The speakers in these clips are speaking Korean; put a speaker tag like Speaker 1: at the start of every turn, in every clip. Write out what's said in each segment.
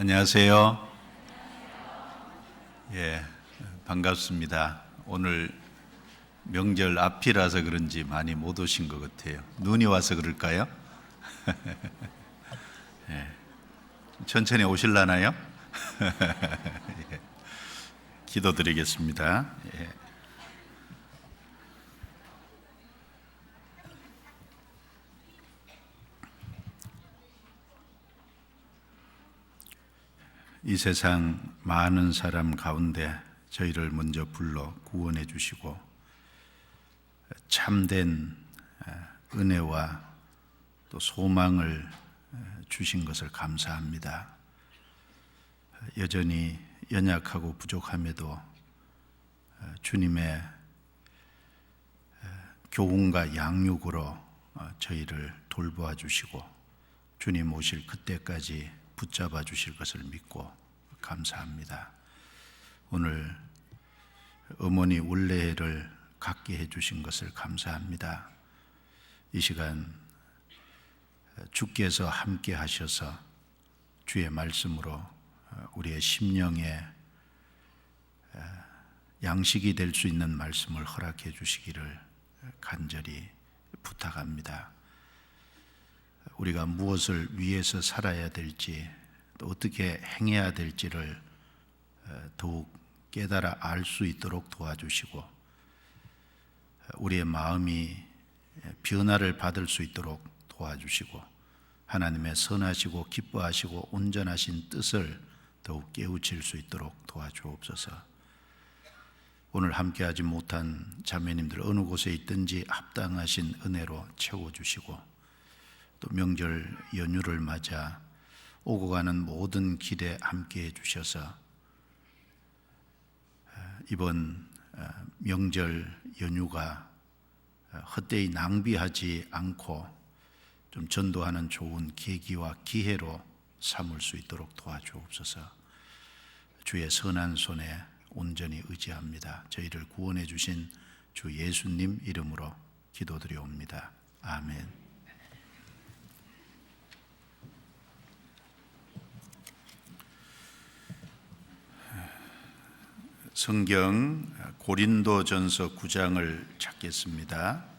Speaker 1: 안녕하세요. 예, 반갑습니다. 오늘 명절 앞이라서 그런지 많이 못 오신 것 같아요. 눈이 와서 그럴까요? 예, 천천히 오실라나요? 예, 기도드리겠습니다. 예. 이 세상 많은 사람 가운데 저희를 먼저 불러 구원해 주시고 참된 은혜와 또 소망을 주신 것을 감사합니다. 여전히 연약하고 부족함에도 주님의 교훈과 양육으로 저희를 돌보아 주시고 주님 오실 그때까지 붙잡아 주실 것을 믿고 감사합니다. 오늘 어머니 원래를 갖게 해 주신 것을 감사합니다. 이 시간 주께서 함께 하셔서 주의 말씀으로 우리의 심령에 양식이 될 수 있는 말씀을 허락해 주시기를 간절히 부탁합니다. 우리가 무엇을 위해서 살아야 될지 또 어떻게 행해야 될지를 더욱 깨달아 알 수 있도록 도와주시고 우리의 마음이 변화를 받을 수 있도록 도와주시고 하나님의 선하시고 기뻐하시고 온전하신 뜻을 더욱 깨우칠 수 있도록 도와주옵소서. 오늘 함께하지 못한 자매님들 어느 곳에 있든지 합당하신 은혜로 채워주시고 또 명절 연휴를 맞아 오고 가는 모든 길에 함께해 주셔서 이번 명절 연휴가 헛되이 낭비하지 않고 좀 전도하는 좋은 계기와 기회로 삼을 수 있도록 도와주옵소서. 주의 선한 손에 온전히 의지합니다. 저희를 구원해 주신 주 예수님 이름으로 기도드리옵니다. 아멘. 성경 고린도전서 9장을 찾겠습니다.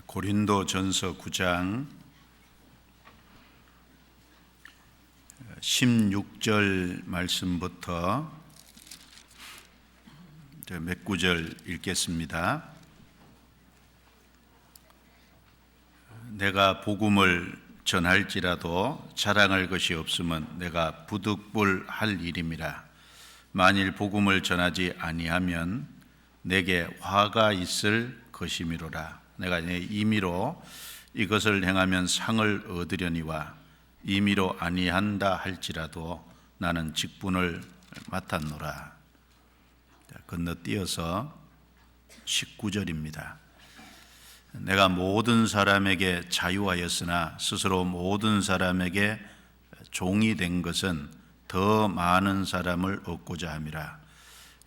Speaker 1: 고린도전서 9장 16절 말씀부터 몇 구절 읽겠습니다. 내가 복음을 전할지라도 자랑할 것이 없으면 내가 부득불할 일임이라. 만일 복음을 전하지 아니하면 내게 화가 있을 것이미로라. 내가 내 임의로 이것을 행하면 상을 얻으려니와 임의로 아니한다 할지라도 나는 직분을 맡았노라. 건너뛰어서 19절입니다. 내가 모든 사람에게 자유하였으나 스스로 모든 사람에게 종이 된 것은 더 많은 사람을 얻고자 함이라.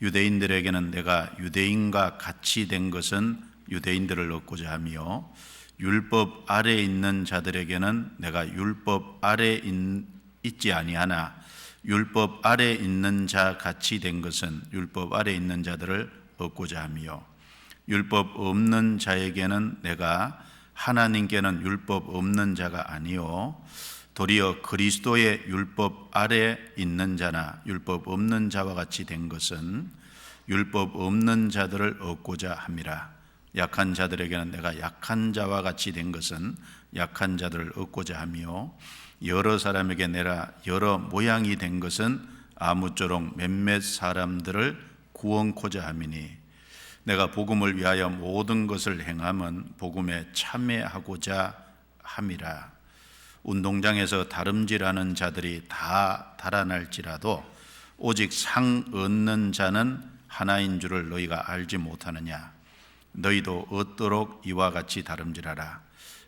Speaker 1: 유대인들에게는 내가 유대인과 같이 된 것은 유대인들을 얻고자 하며 율법 아래에 있는 자들에게는 내가 율법 아래에 있지 아니하나 율법 아래에 있는 자 같이 된 것은 율법 아래에 있는 자들을 얻고자 하며 율법 없는 자에게는 내가 하나님께는 율법 없는 자가 아니요 도리어 그리스도의 율법 아래에 있는 자나 율법 없는 자와 같이 된 것은 율법 없는 자들을 얻고자 함이라. 약한 자들에게는 내가 약한 자와 같이 된 것은 약한 자들을 얻고자 하며 여러 사람에게 내가 여러 모양이 된 것은 아무쪼록 몇몇 사람들을 구원코자 함이니 내가 복음을 위하여 모든 것을 행함은 복음에 참여하고자 함이라. 운동장에서 다름질하는 자들이 다 달아날지라도 오직 상 얻는 자는 하나인 줄을 너희가 알지 못하느냐? 너희도 얻도록 이와 같이 다름질하라.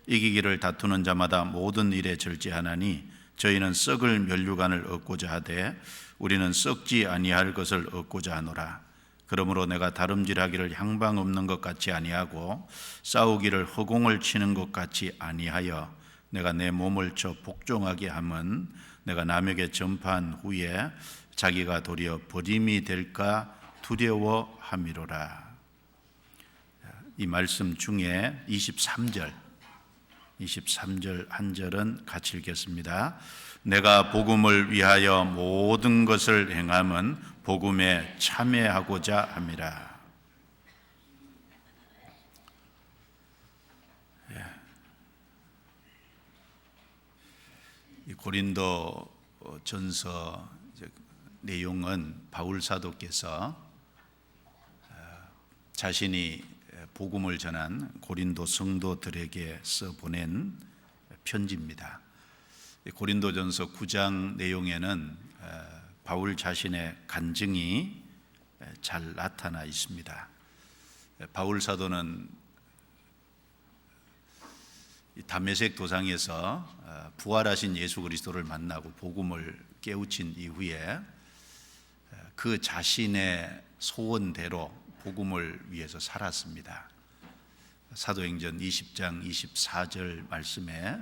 Speaker 1: 이기기를 다투는 자마다 모든 일에 절제하나니 저희는 썩을 면류관을 얻고자 하되 우리는 썩지 아니할 것을 얻고자 하노라. 그러므로 내가 다름질하기를 향방 없는 것 같이 아니하고 싸우기를 허공을 치는 것 같이 아니하여 내가 내 몸을 쳐 복종하게 함은 내가 남에게 전파한 후에 자기가 도리어 버림이 될까 두려워함이로라. 이 말씀 중에 23절 한 절은 같이 읽겠습니다. 내가 복음을 위하여 모든 것을 행함은 복음에 참여하고자 함이라. 이 고린도 전서 내용은 바울 사도께서 자신이 복음을 전한 고린도 성도들에게 써 보낸 편지입니다. 고린도전서 9장 내용에는 바울 자신의 간증이 잘 나타나 있습니다. 바울 사도는 다메섹 도상에서 부활하신 예수 그리스도를 만나고 복음을 깨우친 이후에 그 자신의 소원대로 복음을 위해서 살았습니다. 사도행전 20장 24절 말씀에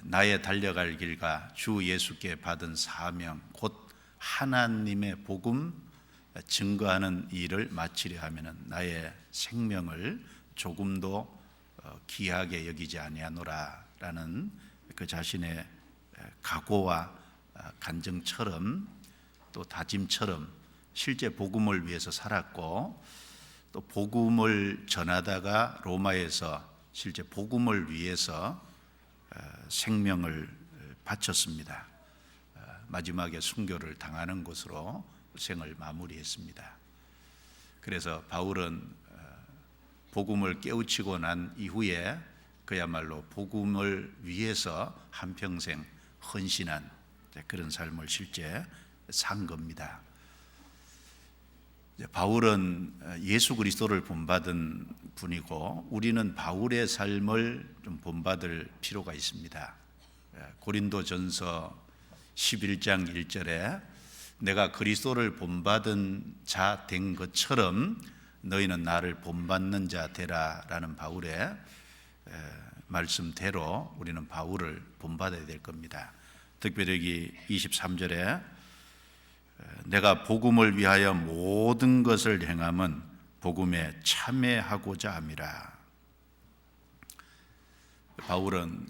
Speaker 1: 나의 달려갈 길과 주 예수께 받은 사명 곧 하나님의 복음 증거하는 일을 마치려 하면은 나의 생명을 조금도 귀하게 여기지 아니하노라라는 그 자신의 각오와 간증처럼 또 다짐처럼 실제 복음을 위해서 살았고 또 복음을 전하다가 로마에서 실제 복음을 위해서 생명을 바쳤습니다. 마지막에 순교를 당하는 것으로 생을 마무리했습니다. 그래서 바울은 복음을 깨우치고 난 이후에 그야말로 복음을 위해서 한평생 헌신한 그런 삶을 실제 산 겁니다. 바울은 예수 그리스도를 본받은 분이고 우리는 바울의 삶을 좀 본받을 필요가 있습니다. 고린도전서 11장 1절에 내가 그리스도를 본받은 자 된 것처럼 너희는 나를 본받는 자 되라라는 바울의 말씀대로 우리는 바울을 본받아야 될 겁니다. 특별히 여기 23절에 내가 복음을 위하여 모든 것을 행함은 복음에 참여하고자 함이라. 바울은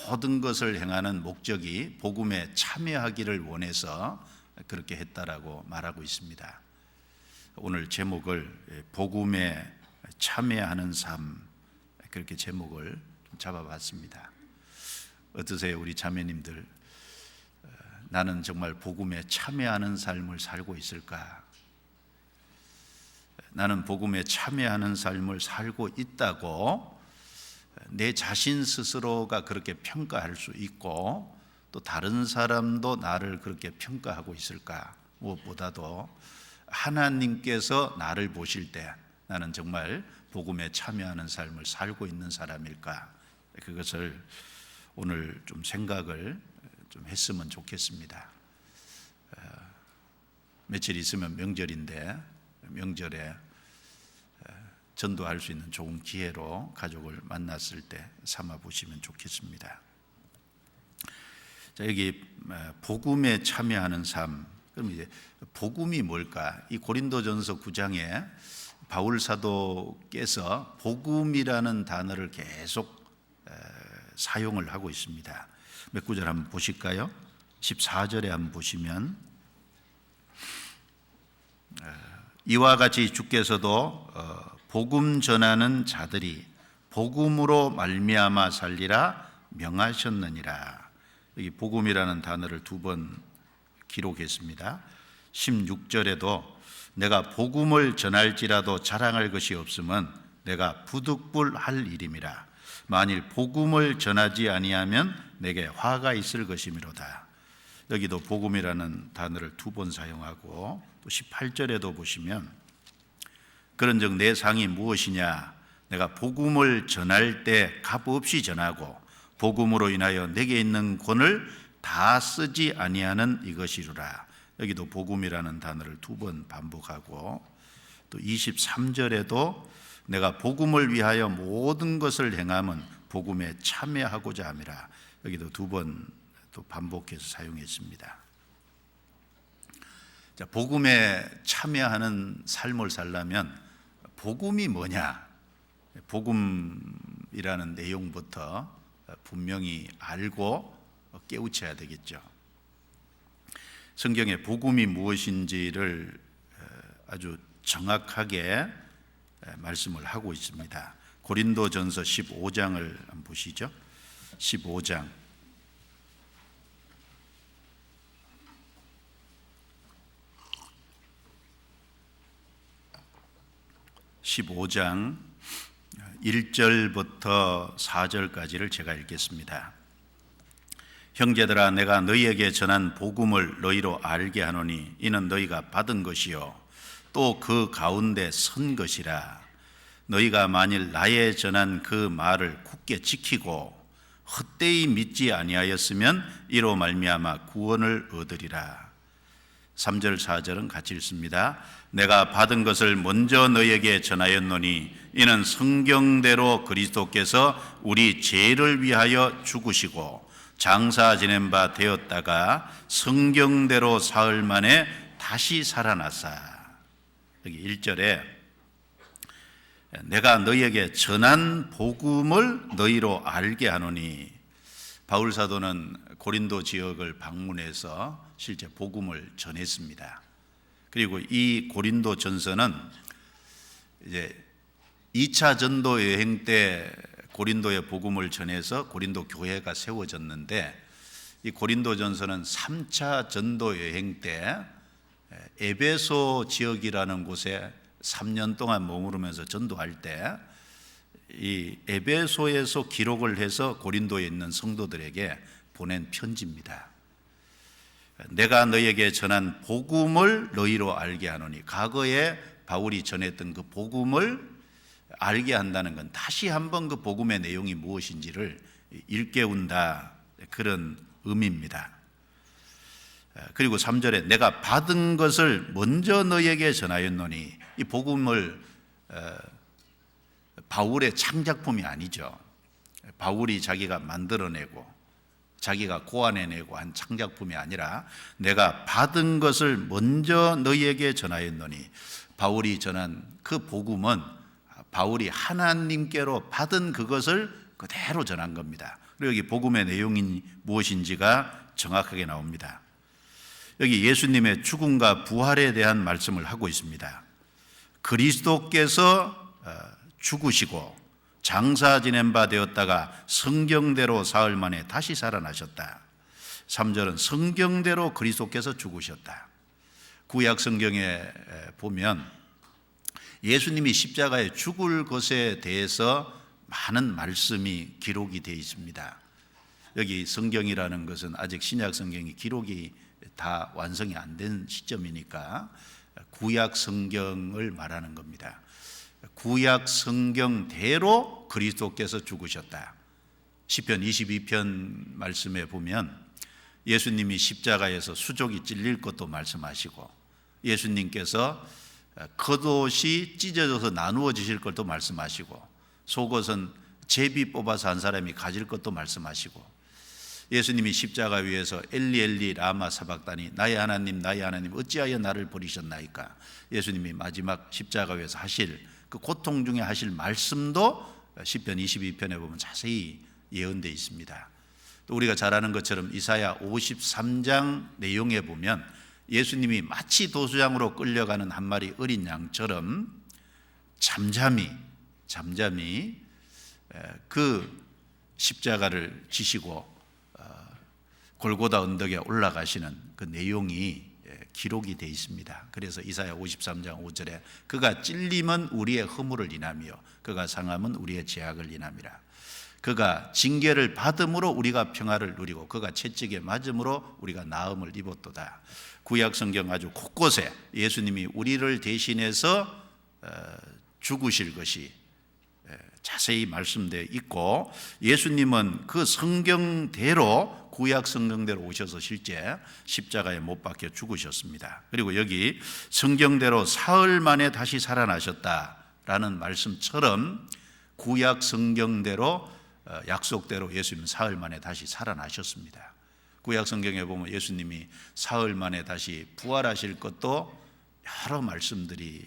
Speaker 1: 모든 것을 행하는 목적이 복음에 참여하기를 원해서 그렇게 했다라고 말하고 있습니다. 오늘 제목을 복음에 참여하는 삶 그렇게 제목을 잡아봤습니다. 어떠세요, 우리 자매님들? 나는 정말 복음에 참여하는 삶을 살고 있을까? 나는 복음에 참여하는 삶을 살고 있다고 내 자신 스스로가 그렇게 평가할 수 있고 또 다른 사람도 나를 그렇게 평가하고 있을까? 무엇보다도 하나님께서 나를 보실 때 나는 정말 복음에 참여하는 삶을 살고 있는 사람일까? 그것을 오늘 좀 생각을 좀 했으면 좋겠습니다. 며칠 있으면 명절인데 명절에 전도할 수 있는 좋은 기회로 가족을 만났을 때 삼아 보시면 좋겠습니다. 자, 여기 복음에 참여하는 삶. 그럼 이제 복음이 뭘까? 이 고린도전서 9장에 바울 사도께서 복음이라는 단어를 계속 사용을 하고 있습니다. 몇 구절 한번 보실까요? 14절에 한번 보시면 이와 같이 주께서도 복음 전하는 자들이 복음으로 말미암아 살리라 명하셨느니라. 여기 복음이라는 단어를 두 번 기록했습니다. 16절에도 내가 복음을 전할지라도 자랑할 것이 없으면 내가 부득불할 일임이라. 만일 복음을 전하지 아니하면 내게 화가 있을 것이미로다. 여기도 복음이라는 단어를 2번 사용하고, 또 18절에도 보시면 그런즉 내 상이 무엇이냐, 내가 복음을 전할 때 값없이 전하고 복음으로 인하여 내게 있는 권을 다 쓰지 아니하는 이것이루라. 여기도 복음이라는 단어를 2번 반복하고, 또 23절에도 내가 복음을 위하여 모든 것을 행함은 복음에 참여하고자 함이라. 여기도 2번 또 반복해서 사용했습니다. 자, 복음에 참여하는 삶을 살려면 복음이 뭐냐? 복음이라는 내용부터 분명히 알고 깨우쳐야 되겠죠. 성경에 복음이 무엇인지를 아주 정확하게 말씀을 하고 있습니다. 고린도전서 15장을 한번 보시죠. 15장 1절부터 4절까지를 제가 읽겠습니다. 형제들아, 내가 너희에게 전한 복음을 너희로 알게 하노니 이는 너희가 받은 것이요 또 그 가운데 선 것이라. 너희가 만일 나의 전한 그 말을 굳게 지키고 헛되이 믿지 아니하였으면 이로 말미암아 구원을 얻으리라. 3절 4절은 같이 읽습니다. 내가 받은 것을 먼저 너희에게 전하였노니 이는 성경대로 그리스도께서 우리 죄를 위하여 죽으시고 장사 지낸 바 되었다가 성경대로 사흘 만에 다시 살아나사. 여기 1절에 내가 너희에게 전한 복음을 너희로 알게 하노니, 바울 사도는 고린도 지역을 방문해서 실제 복음을 전했습니다. 그리고 이 고린도 전서는 이제 2차 전도 여행 때 고린도에 복음을 전해서 고린도 교회가 세워졌는데, 이 고린도 전서는 3차 전도 여행 때 에베소 지역이라는 곳에 3년 동안 머무르면서 전도할 때 이 에베소에서 기록을 해서 고린도에 있는 성도들에게 보낸 편지입니다. 내가 너희에게 전한 복음을 너희로 알게 하노니, 과거에 바울이 전했던 그 복음을 알게 한다는 건 다시 한번 그 복음의 내용이 무엇인지를 일깨운다, 그런 의미입니다. 그리고 3절에 내가 받은 것을 먼저 너희에게 전하였노니, 이 복음을 바울의 창작품이 아니죠. 바울이 자기가 만들어내고 자기가 고안해내고 한 창작품이 아니라 내가 받은 것을 먼저 너희에게 전하였노니, 바울이 전한 그 복음은 바울이 하나님께로 받은 그것을 그대로 전한 겁니다. 그리고 여기 복음의 내용이 무엇인지가 정확하게 나옵니다. 여기 예수님의 죽음과 부활에 대한 말씀을 하고 있습니다. 그리스도께서 죽으시고 장사 지낸 바 되었다가 성경대로 사흘 만에 다시 살아나셨다. 3절은 성경대로 그리스도께서 죽으셨다. 구약 성경에 보면 예수님이 십자가에 죽을 것에 대해서 많은 말씀이 기록이 되어 있습니다. 여기 성경이라는 것은 아직 신약 성경이 기록이 다 완성이 안 된 시점이니까 구약 성경을 말하는 겁니다. 구약 성경대로 그리스도께서 죽으셨다. 시편 22편 말씀에 보면 예수님이 십자가에서 수족이 찔릴 것도 말씀하시고, 예수님께서 겉옷이 찢어져서 나누어지실 것도 말씀하시고, 속옷은 제비 뽑아서 한 사람이 가질 것도 말씀하시고, 예수님이 십자가 위에서 엘리 엘리 라마 사박다니, 나의 하나님 나의 하나님 어찌하여 나를 버리셨나이까, 예수님이 마지막 십자가 위에서 하실 그 고통 중에 하실 말씀도 시편 22편에 보면 자세히 예언되어 있습니다. 또 우리가 잘 아는 것처럼 이사야 53장 내용에 보면 예수님이 마치 도수장으로 끌려가는 한 마리 어린 양처럼 잠잠히 그 십자가를 지시고 골고다 언덕에 올라가시는 그 내용이 기록이 되어 있습니다. 그래서 이사야 53장 5절에 그가 찔림은 우리의 허물을 인하며 그가 상함은 우리의 죄악을 인함이라. 그가 징계를 받음으로 우리가 평화를 누리고 그가 채찍에 맞음으로 우리가 나음을 입었도다. 구약 성경 아주 곳곳에 예수님이 우리를 대신해서 죽으실 것이 자세히 말씀되어 있고, 예수님은 그 성경대로, 구약 성경대로 오셔서 실제 십자가에 못 박혀 죽으셨습니다. 그리고 여기 성경대로 사흘 만에 다시 살아나셨다라는 말씀처럼 구약 성경대로 약속대로 예수님은 사흘 만에 다시 살아나셨습니다. 구약 성경에 보면 예수님이 사흘 만에 다시 부활하실 것도 여러 말씀들이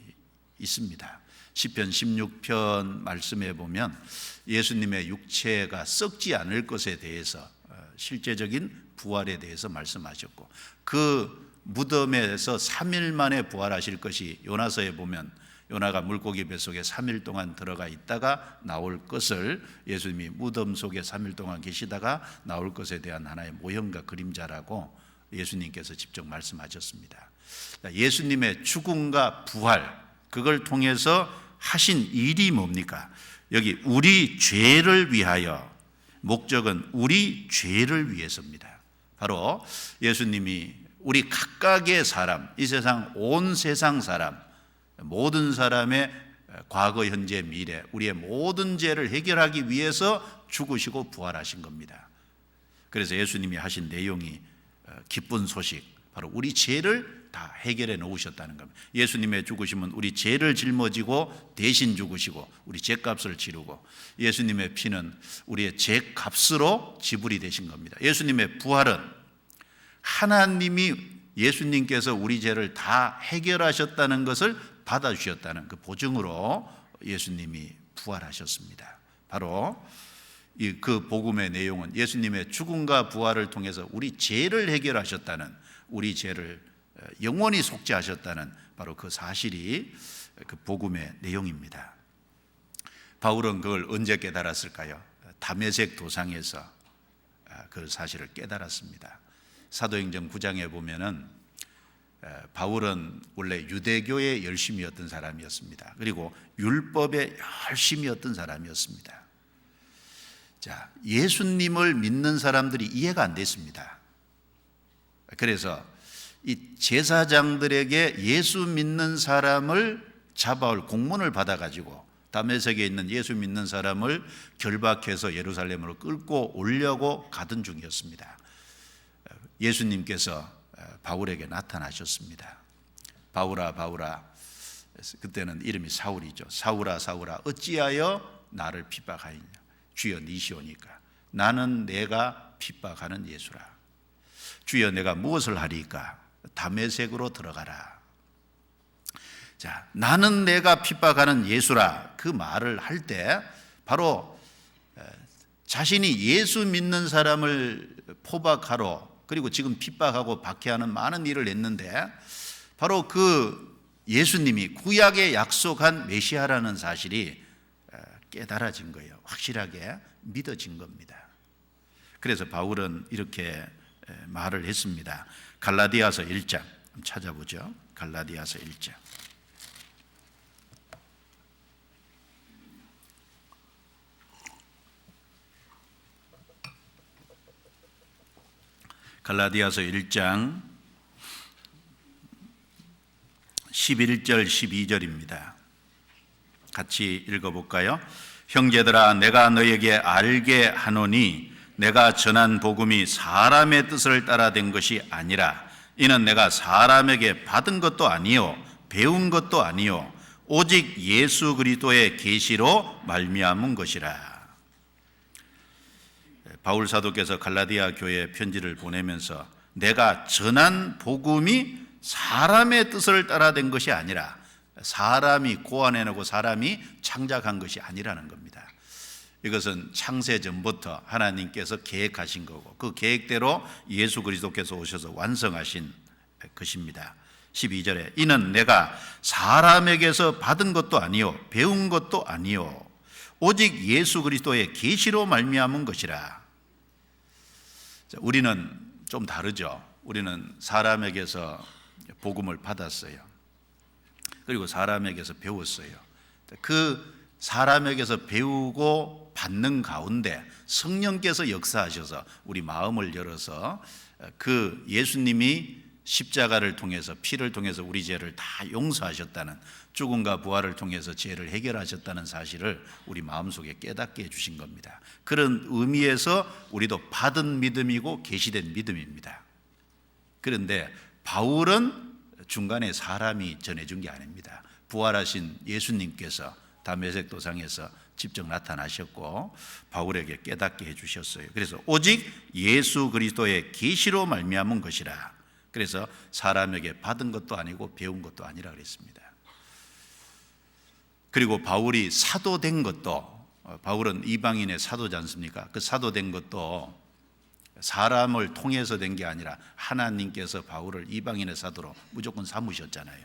Speaker 1: 있습니다. 시편 16편 말씀에 보면 예수님의 육체가 썩지 않을 것에 대해서, 실제적인 부활에 대해서 말씀하셨고, 그 무덤에서 3일 만에 부활하실 것이 요나서에 보면 요나가 물고기 뱃속에 3일 동안 들어가 있다가 나올 것을 예수님이 무덤 속에 3일 동안 계시다가 나올 것에 대한 하나의 모형과 그림자라고 예수님께서 직접 말씀하셨습니다. 예수님의 죽음과 부활, 그걸 통해서 하신 일이 뭡니까? 여기 우리 죄를 위하여, 목적은 우리 죄를 위해서입니다. 바로 예수님이 우리 각각의 사람, 이 세상 온 세상 사람, 모든 사람의 과거, 현재, 미래, 우리의 모든 죄를 해결하기 위해서 죽으시고 부활하신 겁니다. 그래서 예수님이 하신 내용이 기쁜 소식, 바로 우리 죄를 다 해결해 놓으셨다는 겁니다. 예수님의 죽으심은 우리 죄를 짊어지고 대신 죽으시고 우리 죄값을 치르고, 예수님의 피는 우리의 죄값으로 지불이 되신 겁니다. 예수님의 부활은 하나님이, 예수님께서 우리 죄를 다 해결하셨다는 것을 받아주셨다는 그 보증으로 예수님이 부활하셨습니다. 바로 그 복음의 내용은 예수님의 죽음과 부활을 통해서 우리 죄를 해결하셨다는, 우리 죄를 영원히 속죄하셨다는 바로 그 사실이 그 복음의 내용입니다. 바울은 그걸 언제 깨달았을까요? 다메섹 도상에서 그 사실을 깨달았습니다. 사도행전 9장에 보면은 바울은 원래 유대교에 열심이었던 사람이었습니다. 그리고 율법에 열심이었던 사람이었습니다. 자, 예수님을 믿는 사람들이 이해가 안 됐습니다. 그래서 이 제사장들에게 예수 믿는 사람을 잡아올 공문을 받아가지고 다메섹에 있는 예수 믿는 사람을 결박해서 예루살렘으로 끌고 오려고 가던 중이었습니다. 예수님께서 바울에게 나타나셨습니다. 바울아, 바울아, 그때는 이름이 사울이죠. 사울아, 사울아, 어찌하여 나를 핍박하였냐? 주여 니시오니까. 나는 내가 핍박하는 예수라. 주여 내가 무엇을 하리까? 다메섹으로 들어가라. 자, 나는 내가 핍박하는 예수라, 그 말을 할 때 바로 자신이 예수 믿는 사람을 포박하러, 그리고 지금 핍박하고 박해하는 많은 일을 했는데, 바로 그 예수님이 구약에 약속한 메시아라는 사실이 깨달아진 거예요. 확실하게 믿어진 겁니다. 그래서 바울은 이렇게 말을 했습니다. 갈라디아서 1장 찾아보죠. 갈라디아서 1장. 갈라디아서 1장 11절 12절입니다. 같이 읽어볼까요? 형제들아, 내가 너에게 알게 하노니 내가 전한 복음이 사람의 뜻을 따라 된 것이 아니라 이는 내가 사람에게 받은 것도 아니요 배운 것도 아니요 오직 예수 그리스도의 계시로 말미암은 것이라. 바울 사도께서 갈라디아 교회에 편지를 보내면서 내가 전한 복음이 사람의 뜻을 따라 된 것이 아니라, 사람이 고안해내고 사람이 창작한 것이 아니라는 겁니다. 이것은 창세 전부터 하나님께서 계획하신 거고 그 계획대로 예수 그리스도께서 오셔서 완성하신 것입니다. 12절에 이는 내가 사람에게서 받은 것도 아니요 배운 것도 아니요 오직 예수 그리스도의 계시로 말미암은 것이라. 우리는 좀 다르죠. 우리는 사람에게서 복음을 받았어요. 그리고 사람에게서 배웠어요. 그 사람에게서 배우고 받는 가운데 성령께서 역사하셔서 우리 마음을 열어서 그 예수님이 십자가를 통해서 피를 통해서 우리 죄를 다 용서하셨다는, 죽음과 부활을 통해서 죄를 해결하셨다는 사실을 우리 마음속에 깨닫게 해주신 겁니다. 그런 의미에서 우리도 받은 믿음이고 계시된 믿음입니다. 그런데 바울은 중간에 사람이 전해준 게 아닙니다. 부활하신 예수님께서 다메섹 도상에서 직접 나타나셨고 바울에게 깨닫게 해주셨어요. 그래서 오직 예수 그리스도의 계시로 말미암은 것이라. 그래서 사람에게 받은 것도 아니고 배운 것도 아니라 그랬습니다. 그리고 바울이 사도된 것도, 바울은 이방인의 사도지 않습니까? 그 사도된 것도 사람을 통해서 된 게 아니라 하나님께서 바울을 이방인의 사도로 무조건 삼으셨잖아요.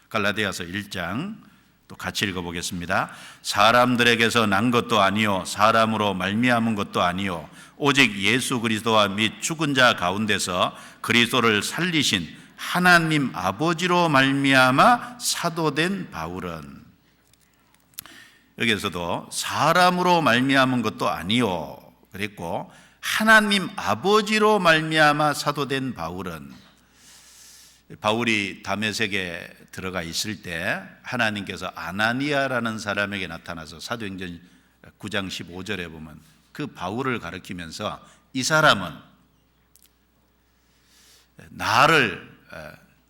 Speaker 1: 갈라디아서 1장 또 같이 읽어보겠습니다. 사람들에게서 난 것도 아니요 사람으로 말미암은 것도 아니요 오직 예수 그리스도와 및 죽은 자 가운데서 그리스도를 살리신 하나님 아버지로 말미암아 사도된 바울은, 여기에서도 사람으로 말미암은 것도 아니요 그랬고 하나님 아버지로 말미암아 사도된 바울은, 바울이 다메섹에 들어가 있을 때 하나님께서 아나니아라는 사람에게 나타나서 사도행전 9장 15절에 보면 그 바울을 가리키면서 이 사람은 나를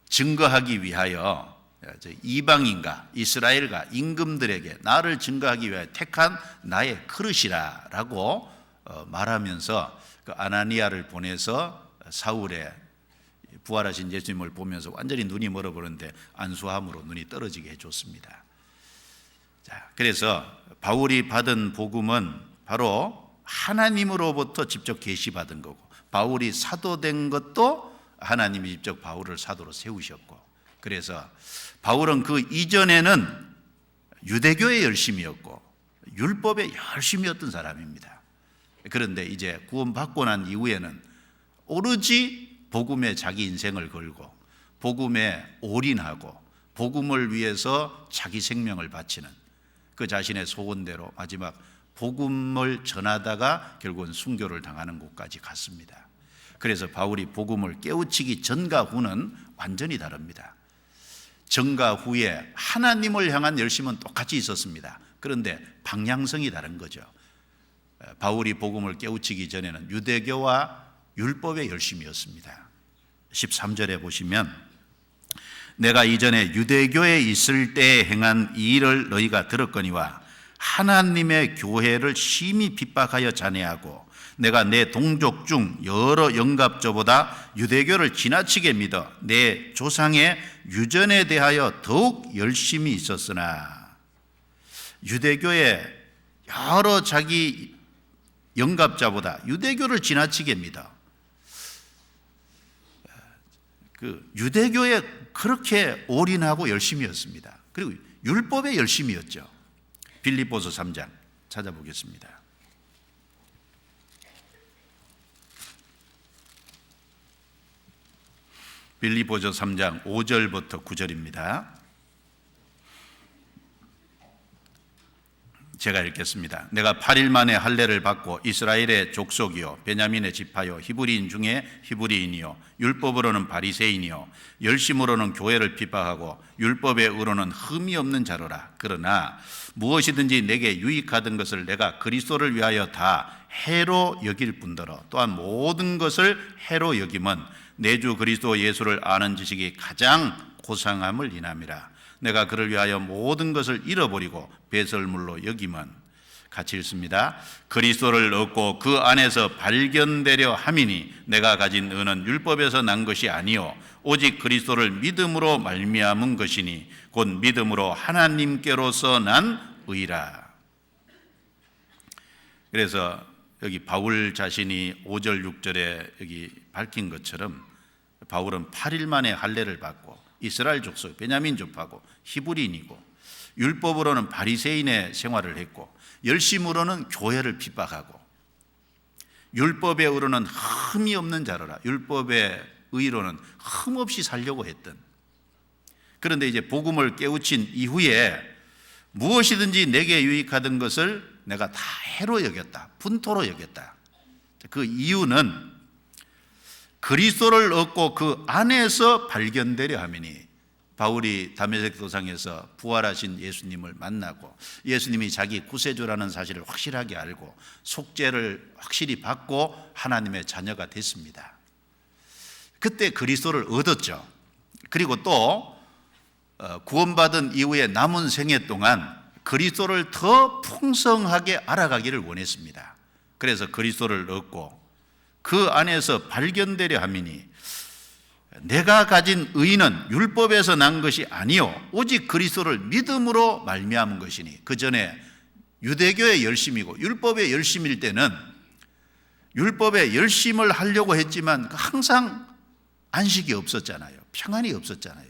Speaker 1: 증거하기 위하여 이방인과 이스라엘과 임금들에게 나를 증거하기 위하여 택한 나의 그릇이라 라고 말하면서 그 아나니아를 보내서 사울의 부활하신 예수님을 보면서 완전히 눈이 멀어버렸는데 안수함으로 눈이 떨어지게 해줬습니다. 자, 그래서 바울이 받은 복음은 바로 하나님으로부터 직접 계시받은 거고, 바울이 사도된 것도 하나님이 직접 바울을 사도로 세우셨고, 그래서 바울은 그 이전에는 유대교에 열심이었고 율법에 열심이었던 사람입니다. 그런데 이제 구원받고 난 이후에는 오로지 복음에 자기 인생을 걸고 복음에 올인하고 복음을 위해서 자기 생명을 바치는, 그 자신의 소원대로 마지막 복음을 전하다가 결국은 순교를 당하는 곳까지 갔습니다. 그래서 바울이 복음을 깨우치기 전과 후는 완전히 다릅니다. 전과 후에 하나님을 향한 열심은 똑같이 있었습니다. 그런데 방향성이 다른 거죠. 바울이 복음을 깨우치기 전에는 유대교와 율법의 열심이었습니다. 13절에 보시면 내가 이전에 유대교에 있을 때 행한 이 일을 너희가 들었거니와 하나님의 교회를 심히 핍박하여 잔해하고 내가 내 동족 중 여러 영갑조보다 유대교를 지나치게 믿어 내 조상의 유전에 대하여 더욱 열심히 있었으나, 유대교의 여러 자기 영갑자보다 유대교를 지나치게 믿어. 그 유대교에 그렇게 올인하고 열심이었습니다. 그리고 율법에 열심이었죠. 빌립보서 3장 찾아보겠습니다. 빌립보서 3장 5절부터 9절입니다. 제가 읽겠습니다. 내가 8일 만에 할례를 받고 이스라엘의 족속이요 베냐민의 지파요 히브리인 중에 히브리인이요 율법으로는 바리새인이요 열심으로는 교회를 핍박하고 율법의 의로는 흠이 없는 자로라. 그러나 무엇이든지 내게 유익하던 것을 내가 그리스도를 위하여 다 해로 여길 뿐더러 또한 모든 것을 해로 여김은 내 주 그리스도 예수를 아는 지식이 가장 고상함을 인함이라. 내가 그를 위하여 모든 것을 잃어버리고 배설물로 여김은, 같이 읽습니다. 그리스도를 얻고 그 안에서 발견되려 함이니 내가 가진 의는 율법에서 난 것이 아니요 오직 그리스도를 믿음으로 말미암은 것이니 곧 믿음으로 하나님께로서 난 의라. 그래서 여기 바울 자신이 5절 6절에 여기 밝힌 것처럼 바울은 8일 만에 할례를 받고 이스라엘 족속 베냐민 족하고 히브리인이고 율법으로는 바리새인의 생활을 했고 열심으로는 교회를 핍박하고 율법의 의로는 흠이 없는 자로라. 율법의 의로는 흠없이 살려고 했던. 그런데 이제 복음을 깨우친 이후에 무엇이든지 내게 유익하던 것을 내가 다 해로 여겼다, 분토로 여겼다. 그 이유는 그리스도를 얻고 그 안에서 발견되려 함이니, 바울이 다메섹 도상에서 부활하신 예수님을 만나고 예수님이 자기 구세주라는 사실을 확실하게 알고 속죄를 확실히 받고 하나님의 자녀가 됐습니다. 그때 그리스도를 얻었죠. 그리고 또 구원받은 이후에 남은 생애 동안 그리스도를 더 풍성하게 알아가기를 원했습니다. 그래서 그리스도를 얻고 그 안에서 발견되려 함이니, 내가 가진 의는 율법에서 난 것이 아니요 오직 그리스도를 믿음으로 말미암은 것이니. 그 전에 유대교의 열심이고 율법의 열심일 때는 율법의 열심을 하려고 했지만 항상 안식이 없었잖아요. 평안이 없었잖아요.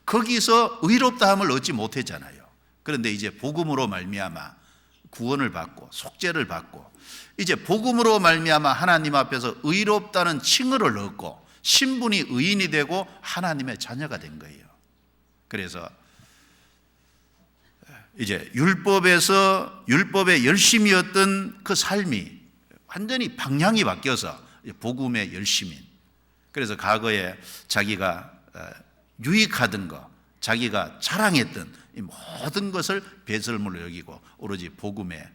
Speaker 1: 거기서 의롭다함을 얻지 못했잖아요. 그런데 이제 복음으로 말미암아 구원을 받고 속죄를 받고 이제 복음으로 말미암아 하나님 앞에서 의롭다는 칭호를 얻고 신분이 의인이 되고 하나님의 자녀가 된 거예요. 그래서 이제 율법의 열심이었던 그 삶이 완전히 방향이 바뀌어서 복음의 열심인. 그래서 과거에 자기가 유익하던 것, 자기가 자랑했던 이 모든 것을 배설물로 여기고 오로지 복음에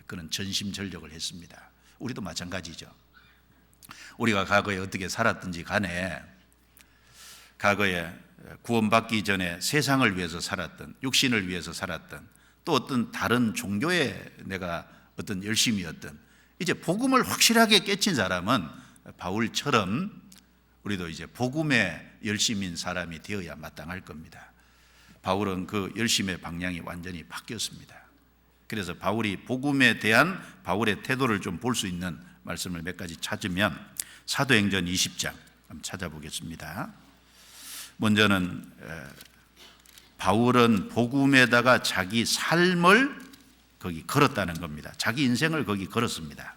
Speaker 1: 그런 전심전력을 했습니다. 우리도 마찬가지죠. 우리가 과거에 어떻게 살았든지 간에 과거에 구원받기 전에 세상을 위해서 살았던, 육신을 위해서 살았던, 또 어떤 다른 종교에 내가 어떤 열심이었던, 이제 복음을 확실하게 깨친 사람은 바울처럼 우리도 이제 복음의 열심인 사람이 되어야 마땅할 겁니다. 바울은 그 열심의 방향이 완전히 바뀌었습니다. 그래서 바울이 복음에 대한 바울의 태도를 좀 볼 수 있는 말씀을 몇 가지 찾으면 사도행전 20장 한번 찾아보겠습니다. 먼저는 바울은 복음에다가 자기 삶을 거기 걸었다는 겁니다. 자기 인생을 거기 걸었습니다.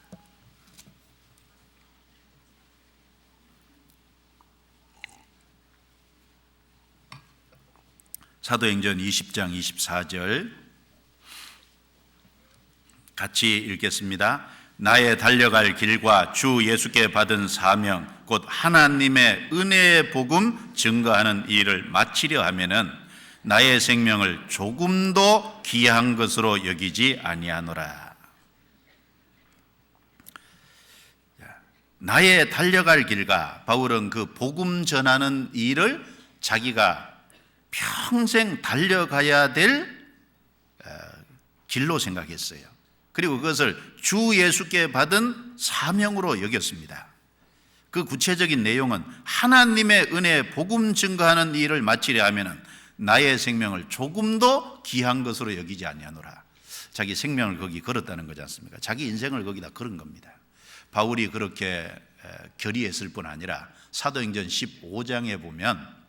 Speaker 1: 사도행전 20장 24절 같이 읽겠습니다. 나의 달려갈 길과 주 예수께 받은 사명 곧 하나님의 은혜의 복음 증거하는 일을 마치려 하면은 나의 생명을 조금도 귀한 것으로 여기지 아니하노라. 나의 달려갈 길과, 바울은 그 복음 전하는 일을 자기가 평생 달려가야 될 길로 생각했어요. 그리고 그것을 주 예수께 받은 사명으로 여겼습니다. 그 구체적인 내용은 하나님의 은혜의 복음 증거하는 일을 마치려 하면은 나의 생명을 조금도 귀한 것으로 여기지 아니하노라. 자기 생명을 거기 걸었다는 거지 않습니까? 자기 인생을 거기다 걸은 겁니다. 바울이 그렇게 결의했을 뿐 아니라 사도행전 15장에 보면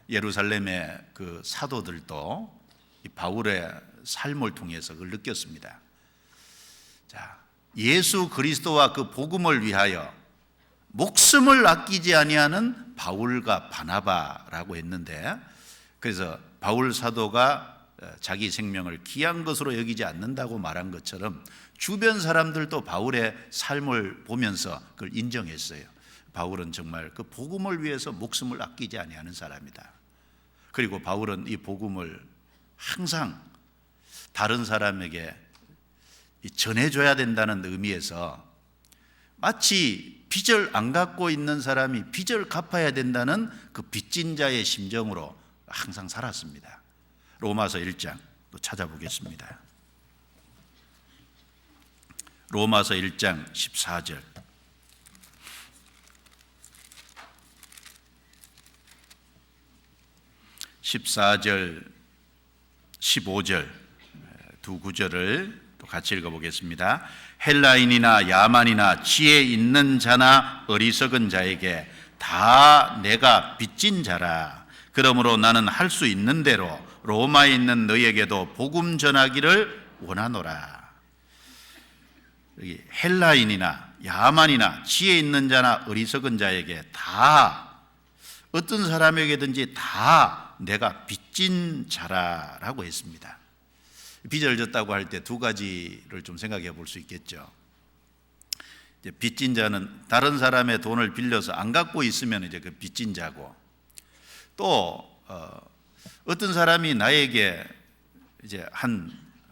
Speaker 1: 예루살렘의 그 사도들도 이 바울의 삶을 통해서 그걸 느꼈습니다. 자, 예수 그리스도와 그 복음을 위하여 목숨을 아끼지 아니하는 바울과 바나바라고 했는데, 그래서 바울 사도가 자기 생명을 귀한 것으로 여기지 않는다고 말한 것처럼 주변 사람들도 바울의 삶을 보면서 그걸 인정했어요. 바울은 정말 그 복음을 위해서 목숨을 아끼지 아니하는 사람이다. 그리고 바울은 이 복음을 항상 다른 사람에게 전해줘야 된다는 의미에서 마치 빚을 안 갚고 있는 사람이 빚을 갚아야 된다는 그 빚진 자의 심정으로 항상 살았습니다. 로마서 1장 또 찾아보겠습니다. 로마서 1장 14절. 14절, 15절 두 구절을 또 같이 읽어보겠습니다. 헬라인이나 야만이나 지혜 있는 자나 어리석은 자에게 다 내가 빚진 자라. 그러므로 나는 할 수 있는 대로 로마에 있는 너희에게도 복음 전하기를 원하노라. 여기 헬라인이나 야만이나 지혜 있는 자나 어리석은 자에게 다, 어떤 사람에게든지 다 내가 빚진 자라라고 했습니다. 빚을 졌다고 할 때 두 가지를 좀 생각해 볼 수 있겠죠. 이제 빚진 자는 다른 사람의 돈을 빌려서 안 갖고 있으면 이제 그 빚진 자고, 또 어떤 사람이 나에게 이제 한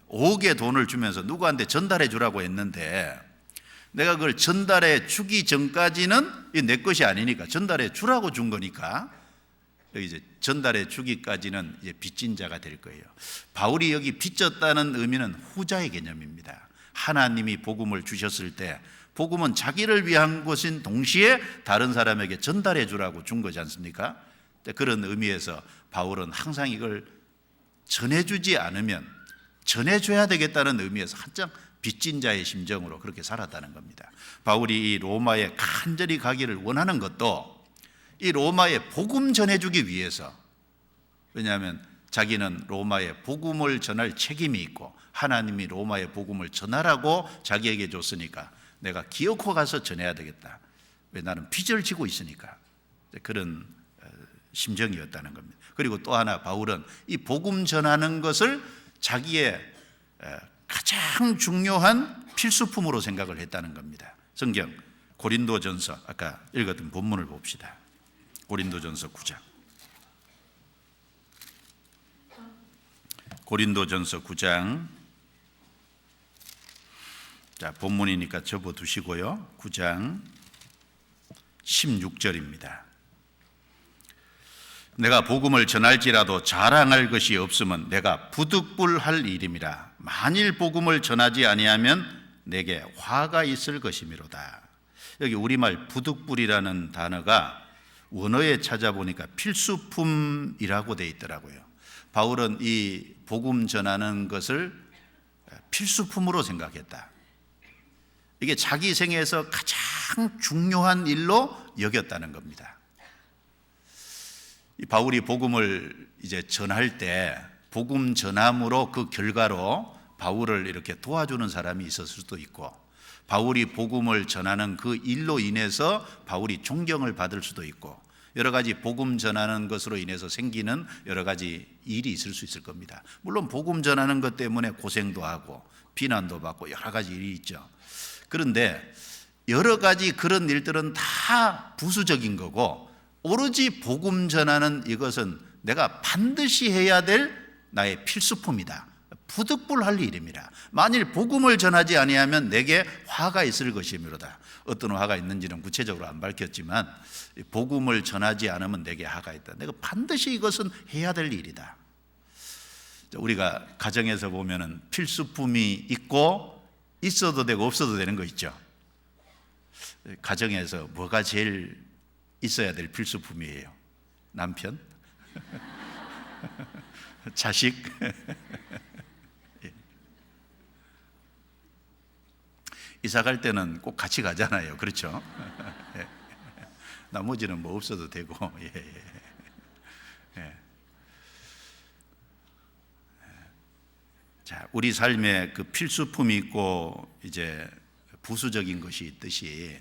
Speaker 1: 5억의 돈을 주면서 누구한테 전달해 주라고 했는데 내가 그걸 전달해 주기 전까지는 내 것이 아니니까 전달해 주라고 준 거니까 여기 이제 전달해 주기까지는 이제 빚진 자가 될 거예요. 바울이 여기 빚졌다는 의미는 후자의 개념입니다. 하나님이 복음을 주셨을 때 복음은 자기를 위한 것인 동시에 다른 사람에게 전달해 주라고 준 거지 않습니까? 그런 의미에서 바울은 항상 이걸 전해주지 않으면 전해줘야 되겠다는 의미에서 한창 빚진 자의 심정으로 그렇게 살았다는 겁니다. 바울이 이 로마에 간절히 가기를 원하는 것도 이 로마에 복음 전해주기 위해서, 왜냐하면 자기는 로마에 복음을 전할 책임이 있고 하나님이 로마에 복음을 전하라고 자기에게 줬으니까 내가 기어코 가서 전해야 되겠다. 왜? 나는 빚을 지고 있으니까. 그런 심정이었다는 겁니다. 그리고 또 하나, 바울은 이 복음 전하는 것을 자기의 가장 중요한 필수품으로 생각을 했다는 겁니다. 성경 고린도전서, 아까 읽었던 본문을 봅시다. 고린도전서 9장. 고린도전서 9장. 자, 본문이니까 접어 두시고요. 9장 16절입니다. 내가 복음을 전할지라도 자랑할 것이 없으면 내가 부득불할 일임이라. 만일 복음을 전하지 아니하면 내게 화가 있을 것이미로다. 여기 우리말 부득불이라는 단어가 원어에 찾아보니까 필수품이라고 되어 있더라고요. 바울은 이 복음 전하는 것을 필수품으로 생각했다. 이게 자기 생애에서 가장 중요한 일로 여겼다는 겁니다. 이 바울이 복음을 이제 전할 때 복음 전함으로 그 결과로 바울을 이렇게 도와주는 사람이 있었을 수도 있고, 바울이 복음을 전하는 그 일로 인해서 바울이 존경을 받을 수도 있고, 여러 가지 복음 전하는 것으로 인해서 생기는 여러 가지 일이 있을 수 있을 겁니다. 물론 복음 전하는 것 때문에 고생도 하고 비난도 받고 여러 가지 일이 있죠. 그런데 여러 가지 그런 일들은 다 부수적인 거고, 오로지 복음 전하는 이것은 내가 반드시 해야 될 나의 필수품이다. 부득불할 일입니다. 만일 복음을 전하지 아니하면 내게 화가 있을 것이미로다. 어떤 화가 있는지는 구체적으로 안 밝혔지만 복음을 전하지 않으면 내게 화가 있다. 내가 반드시 이것은 해야 될 일이다. 우리가 가정에서 보면은 필수품이 있고 있어도 되고 없어도 되는 거 있죠. 가정에서 뭐가 제일 있어야 될 필수품이에요? 남편? 자식? 이사 갈 때는 꼭 같이 가잖아요. 그렇죠? 나머지는 뭐 없어도 되고. 자, 우리 삶에 그 필수품이 있고 이제 부수적인 것이 있듯이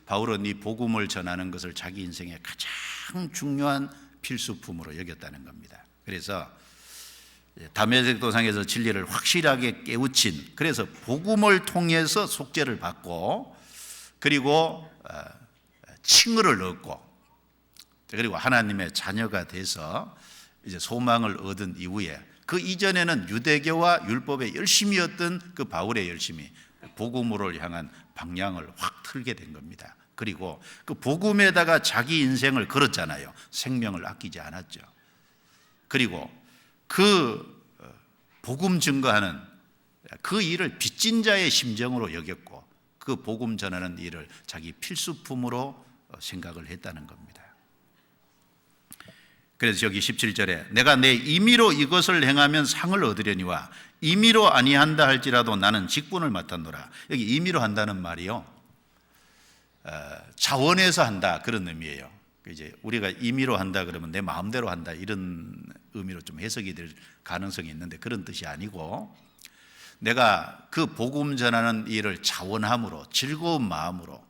Speaker 1: 바울은 이 복음을 전하는 것을 자기 인생의 가장 중요한 필수품으로 여겼다는 겁니다. 그래서 다메섹 도상에서 진리를 확실하게 깨우친, 그래서 복음을 통해서 속죄를 받고 그리고 칭의를 얻고 그리고 하나님의 자녀가 돼서 이제 소망을 얻은 이후에, 그 이전에는 유대교와 율법의 열심이었던 그 바울의 열심이 복음으로 향한 방향을 확 틀게 된 겁니다. 그리고 그 복음에다가 자기 인생을 걸었잖아요. 생명을 아끼지 않았죠. 그리고 그 복음 증거하는 그 일을 빚진 자의 심정으로 여겼고, 그 복음 전하는 일을 자기 필수품으로 생각을 했다는 겁니다. 그래서 여기 17절에 내가 내 임의로 이것을 행하면 상을 얻으려니와 임의로 아니한다 할지라도 나는 직분을 맡았노라. 여기 임의로 한다는 말이요, 자원해서 한다, 그런 의미예요. 이제 우리가 임의로 한다 그러면 내 마음대로 한다, 이런 의미로 좀 해석이 될 가능성이 있는데 그런 뜻이 아니고, 내가 그 복음 전하는 일을 자원함으로 즐거운 마음으로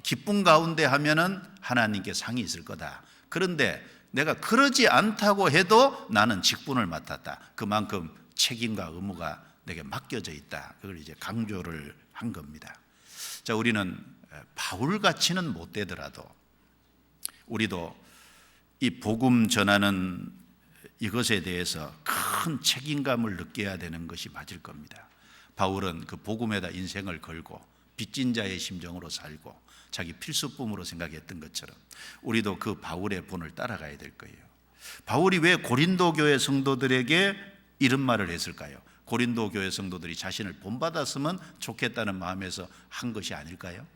Speaker 1: 기쁨 가운데 하면은 하나님께 상이 있을 거다. 그런데 내가 그러지 않다고 해도 나는 직분을 맡았다. 그만큼 책임과 의무가 내게 맡겨져 있다. 그걸 이제 강조를 한 겁니다. 자, 우리는 바울같이는 못 되더라도 우리도 이 복음 전하는 이것에 대해서 큰 책임감을 느껴야 되는 것이 맞을 겁니다. 바울은 그 복음에다 인생을 걸고 빚진 자의 심정으로 살고 자기 필수품으로 생각했던 것처럼 우리도 그 바울의 본을 따라가야 될 거예요. 바울이 왜 고린도 교회 성도들에게 이런 말을 했을까요? 고린도 교회 성도들이 자신을 본받았으면 좋겠다는 마음에서 한 것이 아닐까요?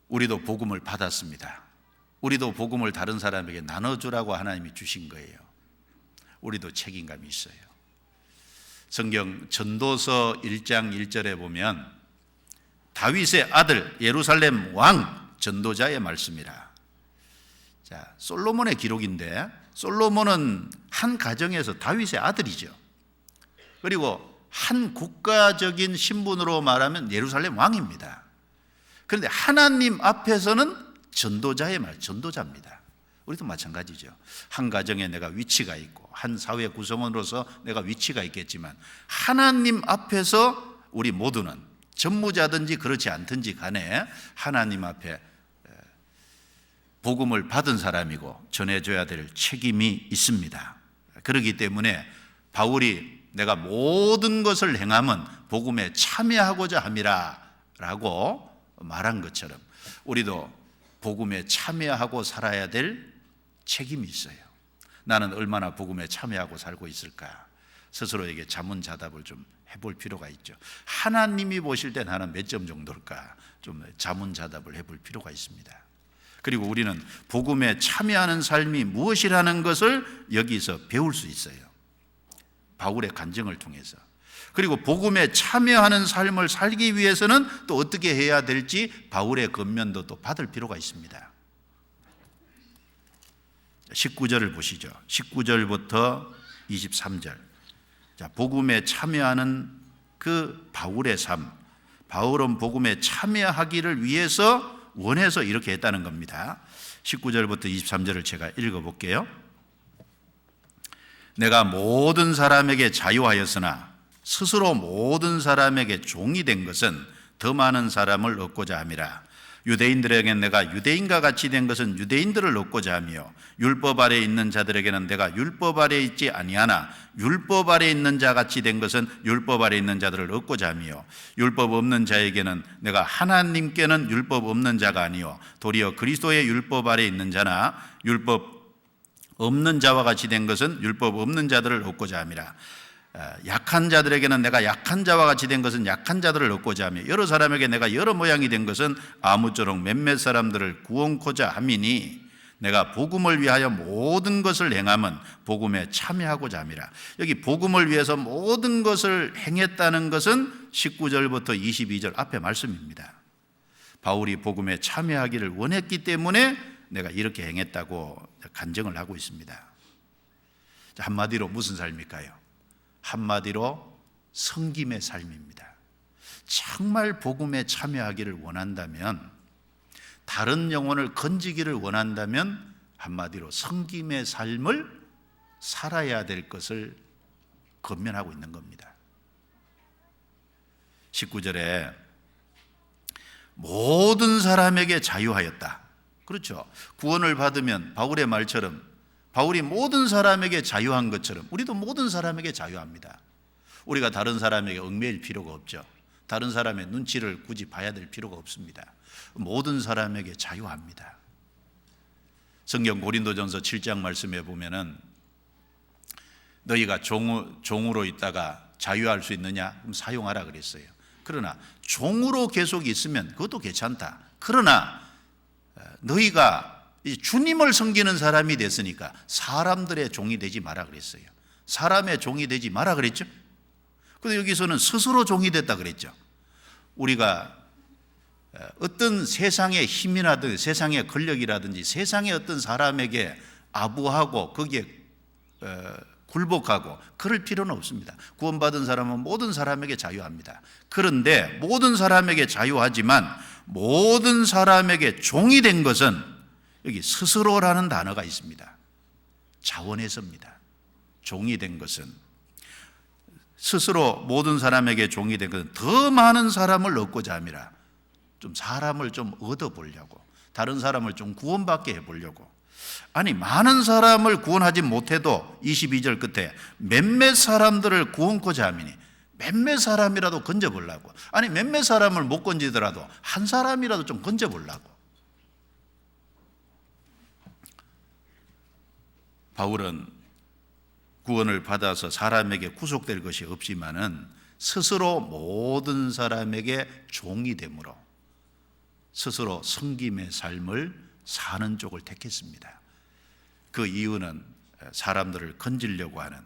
Speaker 1: 우리도 복음을 받았습니다. 우리도 복음을 다른 사람에게 나눠주라고 하나님이 주신 거예요. 우리도 책임감이 있어요. 성경 전도서 1장 1절에 보면 다윗의 아들 예루살렘 왕 전도자의 말씀이라. 자, 솔로몬의 기록인데 솔로몬은 한 가정에서 다윗의 아들이죠. 그리고 한 국가적인 신분으로 말하면 예루살렘 왕입니다. 그런데 하나님 앞에서는 전도자의 말, 전도자입니다. 우리도 마찬가지죠. 한 가정에 내가 위치가 있고 한 사회 구성원으로서 내가 위치가 있겠지만 하나님 앞에서 우리 모두는 전무자든지 그렇지 않든지 간에 하나님 앞에 복음을 받은 사람이고 전해줘야 될 책임이 있습니다. 그렇기 때문에 바울이 내가 모든 것을 행함은 복음에 참여하고자 함이라 라고 말한 것처럼 우리도 복음에 참여하고 살아야 될 책임이 있어요. 나는 얼마나 복음에 참여하고 살고 있을까? 스스로에게 자문자답을 좀 해볼 필요가 있죠. 하나님이 보실 때 나는 몇 점 정도일까? 좀 자문자답을 해볼 필요가 있습니다. 그리고 우리는 복음에 참여하는 삶이 무엇이라는 것을 여기서 배울 수 있어요. 바울의 간증을 통해서. 그리고 복음에 참여하는 삶을 살기 위해서는 또 어떻게 해야 될지 바울의 권면도 또 받을 필요가 있습니다. 19절을 보시죠. 19절부터 23절. 자, 복음에 참여하는 그 바울의 삶. 바울은 복음에 참여하기를 위해서 원해서 이렇게 했다는 겁니다. 19절부터 23절을 제가 읽어볼게요. 내가 모든 사람에게 자유하였으나 스스로 모든 사람에게 종이 된 것은 더 많은 사람을 얻고자 함이라. 유대인들에게는 내가 유대인과 같이 된 것은 유대인들을 얻고자 하며 율법 아래에 있는 자들에게는 내가 율법 아래에 있지 아니하나 율법 아래에 있는 자 같이 된 것은 율법 아래에 있는 자들을 얻고자 하며 율법 없는 자에게는 내가 하나님께는 율법 없는 자가 아니요 도리어 그리스도의 율법 아래에 있는 자나 율법 없는 자와 같이 된 것은 율법 없는 자들을 얻고자 함이라. 약한 자들에게는 내가 약한 자와 같이 된 것은 약한 자들을 얻고자 하며 여러 사람에게 내가 여러 모양이 된 것은 아무쪼록 몇몇 사람들을 구원코자 함이니 내가 복음을 위하여 모든 것을 행함은 복음에 참여하고자 함이라. 여기 복음을 위해서 모든 것을 행했다는 것은 19절부터 22절 앞에 말씀입니다. 바울이 복음에 참여하기를 원했기 때문에 내가 이렇게 행했다고 간증을 하고 있습니다. 한마디로 무슨 삶일까요? 한마디로 섬김의 삶입니다. 정말 복음에 참여하기를 원한다면, 다른 영혼을 건지기를 원한다면 한마디로 섬김의 삶을 살아야 될 것을 권면하고 있는 겁니다. 19절에 모든 사람에게 자유하였다. 그렇죠. 구원을 받으면 바울의 말처럼 바울이 모든 사람에게 자유한 것처럼 우리도 모든 사람에게 자유합니다. 우리가 다른 사람에게 얽매일 필요가 없죠. 다른 사람의 눈치를 굳이 봐야 될 필요가 없습니다. 모든 사람에게 자유합니다. 성경 고린도전서 7장 말씀에 보면은 너희가 종으로 있다가 자유할 수 있느냐? 그럼 사용하라 그랬어요. 그러나 종으로 계속 있으면 그것도 괜찮다. 그러나 너희가 주님을 섬기는 사람이 됐으니까 사람들의 종이 되지 마라 그랬어요. 사람의 종이 되지 마라 그랬죠. 근데 여기서는 스스로 종이 됐다 그랬죠. 우리가 어떤 세상의 힘이라든지 세상의 권력이라든지 세상의 어떤 사람에게 아부하고 거기에 굴복하고 그럴 필요는 없습니다. 구원받은 사람은 모든 사람에게 자유합니다. 그런데 모든 사람에게 자유하지만 모든 사람에게 종이 된 것은 여기 스스로라는 단어가 있습니다. 자원해서입니다. 종이 된 것은, 스스로 모든 사람에게 종이 된 것은 더 많은 사람을 얻고자 함이라. 좀 사람을 좀 얻어보려고, 다른 사람을 좀 구원받게 해보려고. 아니, 많은 사람을 구원하지 못해도 22절 끝에 몇몇 사람들을 구원코자 함이니, 몇몇 사람이라도 건져보려고. 아니, 몇몇 사람을 못 건지더라도 한 사람이라도 좀 건져보려고. 바울은 구원을 받아서 사람에게 구속될 것이 없지만은 스스로 모든 사람에게 종이 되므로 스스로 섬김의 삶을 사는 쪽을 택했습니다. 그 이유는 사람들을 건지려고 하는,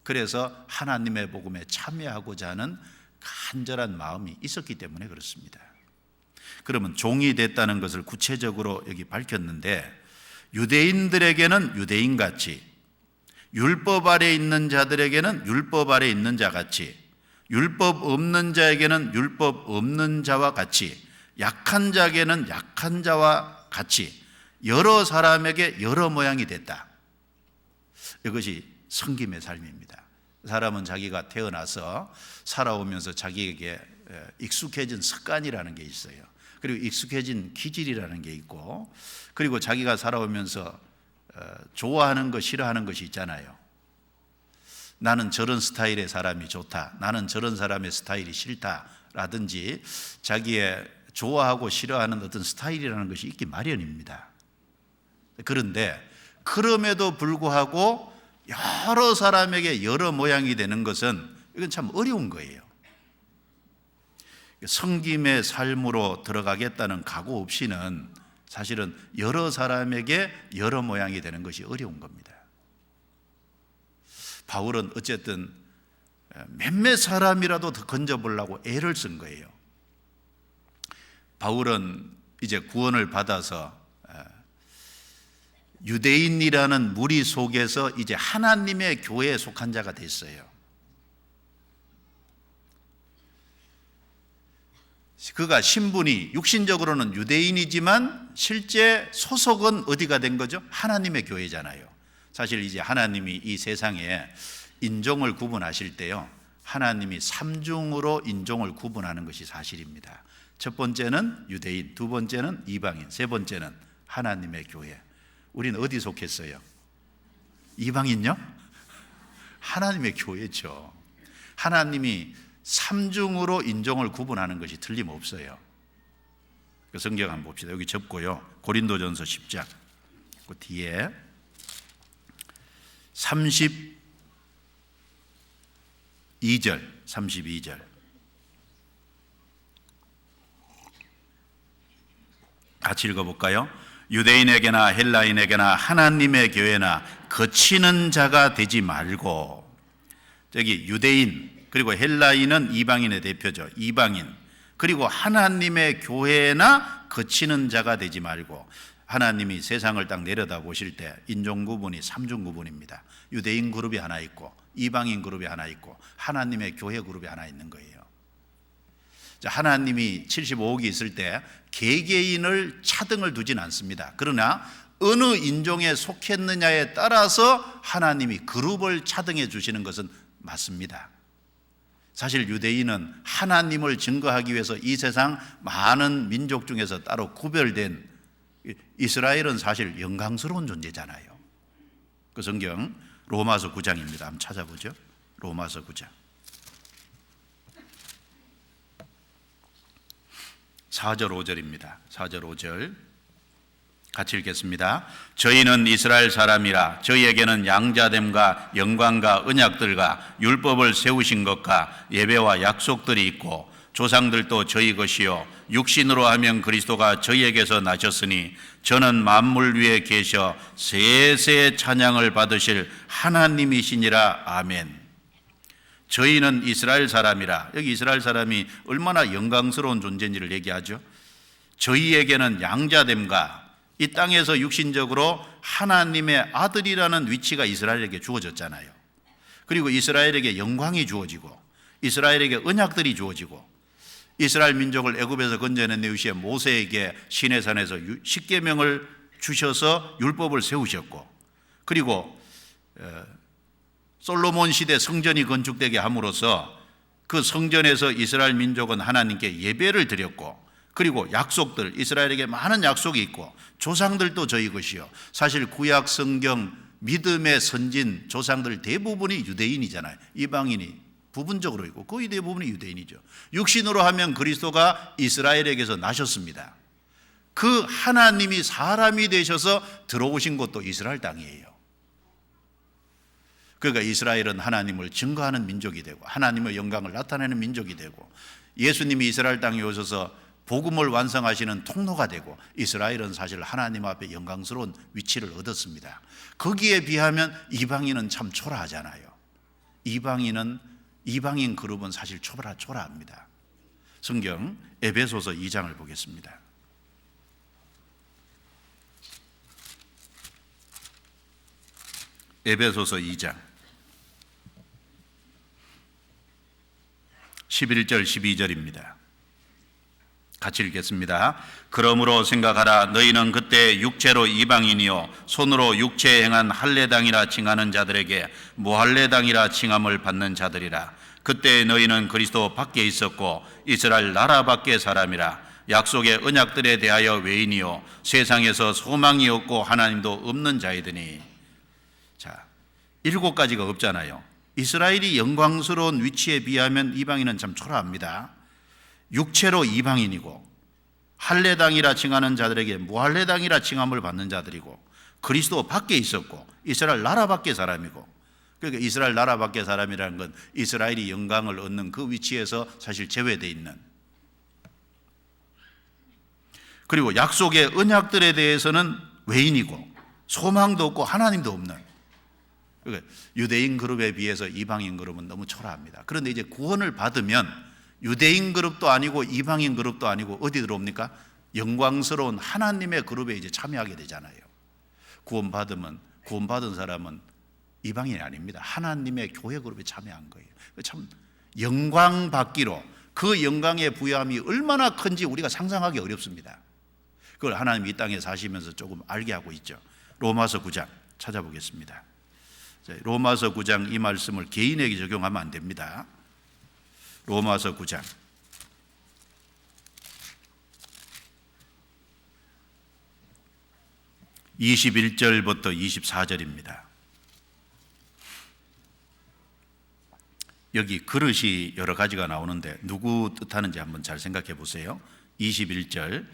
Speaker 1: 그래서 하나님의 복음에 참여하고자 하는 간절한 마음이 있었기 때문에 그렇습니다. 그러면 종이 됐다는 것을 구체적으로 여기 밝혔는데, 유대인들에게는 유대인같이, 율법 아래 있는 자들에게는 율법 아래 있는 자같이, 율법 없는 자에게는 율법 없는 자와 같이, 약한 자에게는 약한 자와 같이 여러 사람에게 여러 모양이 됐다. 이것이 섬김의 삶입니다. 사람은 자기가 태어나서 살아오면서 자기에게 익숙해진 습관이라는 게 있어요. 그리고 익숙해진 기질이라는 게 있고, 그리고 자기가 살아오면서 좋아하는 것, 싫어하는 것이 있잖아요. 나는 저런 스타일의 사람이 좋다, 나는 저런 사람의 스타일이 싫다라든지 자기의 좋아하고 싫어하는 어떤 스타일이라는 것이 있기 마련입니다. 그런데 그럼에도 불구하고 여러 사람에게 여러 모양이 되는 것은, 이건 참 어려운 거예요. 섬김의 삶으로 들어가겠다는 각오 없이는 사실은 여러 사람에게 여러 모양이 되는 것이 어려운 겁니다. 바울은 어쨌든 몇몇 사람이라도 더 건져보려고 애를 쓴 거예요. 바울은 이제 구원을 받아서 유대인이라는 무리 속에서 이제 하나님의 교회에 속한 자가 됐어요. 그가 신분이 육신적으로는 유대인이지만 실제 소속은 어디가 된 거죠? 하나님의 교회잖아요. 사실 이제 하나님이 이 세상에 인종을 구분하실 때요, 하나님이 3중으로 인종을 구분하는 것이 사실입니다. 첫 번째는 유대인, 두 번째는 이방인, 세 번째는 하나님의 교회. 우리는 어디 속했어요? 이방인요? 하나님의 교회죠. 하나님이 3중으로 인종을 구분하는 것이 틀림없어요. 그 성경 한번 봅시다. 여기 접고요, 고린도전서 10장 그 뒤에 32절 같이 읽어볼까요? 유대인에게나 헬라인에게나 하나님의 교회나 거치는 자가 되지 말고. 저기 유대인 그리고 헬라인은 이방인의 대표죠. 이방인 그리고 하나님의 교회나 거치는 자가 되지 말고. 하나님이 세상을 딱 내려다 보실 때 인종 구분이 3중 구분입니다. 유대인 그룹이 하나 있고 이방인 그룹이 하나 있고 하나님의 교회 그룹이 하나 있는 거예요. 하나님이 75억이 있을 때 개개인을 차등을 두진 않습니다. 그러나 어느 인종에 속했느냐에 따라서 하나님이 그룹을 차등해 주시는 것은 맞습니다. 사실 유대인은 하나님을 증거하기 위해서 이 세상 많은 민족 중에서 따로 구별된, 이스라엘은 사실 영광스러운 존재잖아요. 그 성경 로마서 9장입니다. 한번 찾아보죠. 로마서 9장 4절 5절입니다. 4절 5절 같이 읽겠습니다. 저희는 이스라엘 사람이라 저희에게는 양자됨과 영광과 언약들과 율법을 세우신 것과 예배와 약속들이 있고 조상들도 저희 것이요 육신으로 하면 그리스도가 저희에게서 나셨으니 저는 만물 위에 계셔 세세 찬양을 받으실 하나님이시니라. 아멘. 저희는 이스라엘 사람이라. 여기 이스라엘 사람이 얼마나 영광스러운 존재인지를 얘기하죠. 저희에게는 양자됨과, 이 땅에서 육신적으로 하나님의 아들이라는 위치가 이스라엘에게 주어졌잖아요. 그리고 이스라엘에게 영광이 주어지고 이스라엘에게 언약들이 주어지고 이스라엘 민족을 애굽에서 건져낸 이후에 모세에게 시내산에서 십계명을 주셔서 율법을 세우셨고, 그리고 솔로몬 시대 성전이 건축되게 함으로써 그 성전에서 이스라엘 민족은 하나님께 예배를 드렸고, 그리고 약속들, 이스라엘에게 많은 약속이 있고 조상들도 저희 것이요. 사실 구약 성경 믿음의 선진 조상들 대부분이 유대인이잖아요. 이방인이 부분적으로 있고 거의 대부분이 유대인이죠. 육신으로 하면 그리스도가 이스라엘에게서 나셨습니다. 그 하나님이 사람이 되셔서 들어오신 곳도 이스라엘 땅이에요. 그러니까 이스라엘은 하나님을 증거하는 민족이 되고 하나님의 영광을 나타내는 민족이 되고, 예수님이 이스라엘 땅에 오셔서 복음을 완성하시는 통로가 되고, 이스라엘은 사실 하나님 앞에 영광스러운 위치를 얻었습니다. 거기에 비하면 이방인은 참 초라하잖아요. 이방인 그룹은 사실 초라합니다. 성경 에베소서 2장을 보겠습니다. 에베소서 2장 11절 12절입니다. 같이 읽겠습니다. 그러므로 생각하라. 너희는 그때 육체로 이방인이요 손으로 육체에 행한 할례당이라 칭하는 자들에게 무할례당이라 칭함을 받는 자들이라. 그때 너희는 그리스도 밖에 있었고 이스라엘 나라 밖의 사람이라. 약속의 언약들에 대하여 외인이요 세상에서 소망이 없고 하나님도 없는 자이더니. 자, 7가지가 없잖아요. 이스라엘이 영광스러운 위치에 비하면 이방인은 참 초라합니다. 육체로 이방인이고 할례당이라 칭하는 자들에게 무할례당이라 칭함을 받는 자들이고, 그리스도 밖에 있었고 이스라엘 나라 밖의 사람이고. 그러니까 이스라엘 나라 밖의 사람이라는 건 이스라엘이 영광을 얻는 그 위치에서 사실 제외되어 있는, 그리고 약속의 언약들에 대해서는 외인이고 소망도 없고 하나님도 없는. 그러니까 유대인 그룹에 비해서 이방인 그룹은 너무 초라합니다. 그런데 이제 구원을 받으면 유대인 그룹도 아니고 이방인 그룹도 아니고 어디 들어옵니까? 영광스러운 하나님의 그룹에 이제 참여하게 되잖아요. 구원받은 사람은 이방인이 아닙니다. 하나님의 교회 그룹에 참여한 거예요. 참 영광 받기로, 그 영광의 부여함이 얼마나 큰지 우리가 상상하기 어렵습니다. 그걸 하나님이 이 땅에 사시면서 조금 알게 하고 있죠. 로마서 9장 찾아보겠습니다. 로마서 9장 이 말씀을 개인에게 적용하면 안 됩니다. 로마서 9장 21절부터 24절입니다. 여기 그릇이 여러 가지가 나오는데 누구 뜻하는지 한번 잘 생각해 보세요. 21절,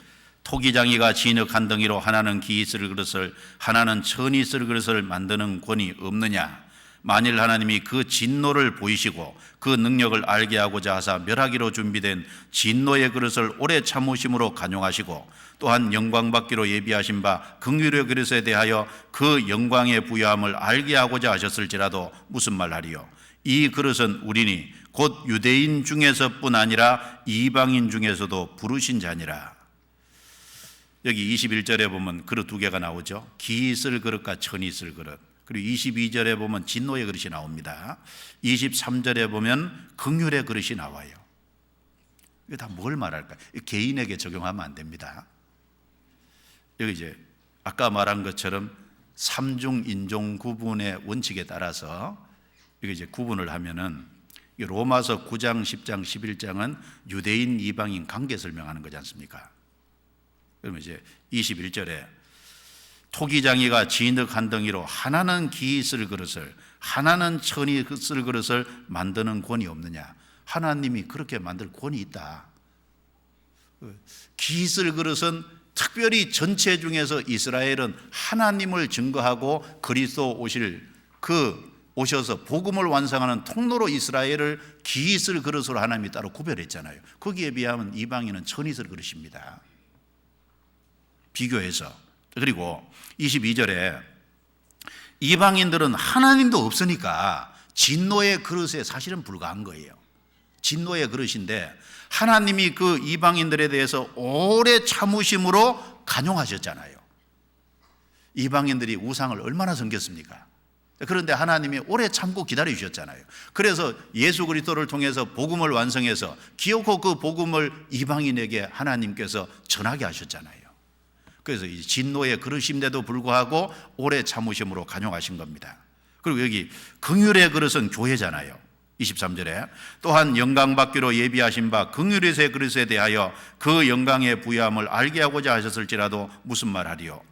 Speaker 1: 토기장이가 진흙 한 덩이로 하나는 기 있을 그릇을 하나는 천이 있을 그릇을 만드는 권이 없느냐? 만일 하나님이 그 진노를 보이시고 그 능력을 알게 하고자 하사 멸하기로 준비된 진노의 그릇을 오래 참으심으로 간용하시고, 또한 영광 받기로 예비하신 바 긍휼의 그릇에 대하여 그 영광의 부여함을 알게 하고자 하셨을지라도 무슨 말하리요? 이 그릇은 우리니 곧 유대인 중에서뿐 아니라 이방인 중에서도 부르신 자니라. 여기 21절에 보면 그릇 2개가 나오죠. 기 있을 그릇과 천이 있을 그릇. 그리고 22절에 보면 진노의 그릇이 나옵니다. 23절에 보면 긍휼의 그릇이 나와요. 이게 다 뭘 말할까요? 개인에게 적용하면 안 됩니다. 여기 이제 아까 말한 것처럼 삼중 인종 구분의 원칙에 따라서 이게 이제 구분을 하면은, 로마서 9장, 10장, 11장은 유대인, 이방인 관계 설명하는 거지 않습니까? 그러면 이제 21절에 토기장이가 진흙 한 덩이로 하나는 기 있을 그릇을 하나는 천이 있을 그릇을 만드는 권이 없느냐? 하나님이 그렇게 만들 권이 있다. 기 있을 그릇은 특별히 전체 중에서 이스라엘은 하나님을 증거하고 그리스도 오셔서 복음을 완성하는 통로로 이스라엘을 기 있을 그릇으로 하나님이 따로 구별했잖아요. 거기에 비하면 이방인은 천이 있을 그릇입니다. 비교해서. 그리고 22절에 이방인들은 하나님도 없으니까 진노의 그릇에 사실은 불과한 거예요. 진노의 그릇인데 하나님이 그 이방인들에 대해서 오래 참으심으로 간용하셨잖아요. 이방인들이 우상을 얼마나 섬겼습니까? 그런데 하나님이 오래 참고 기다려 주셨잖아요. 그래서 예수 그리스도를 통해서 복음을 완성해서 기어코 그 복음을 이방인에게 하나님께서 전하게 하셨잖아요. 그래서 이 진노의 그릇인데도 불구하고 오래 참으심으로 간용하신 겁니다. 그리고 여기 긍휼의 그릇은 교회잖아요. 23절에 또한 영광받기로 예비하신 바 긍휼의 그릇에 대하여 그 영광의 부여함을 알게 하고자 하셨을지라도 무슨 말하리요.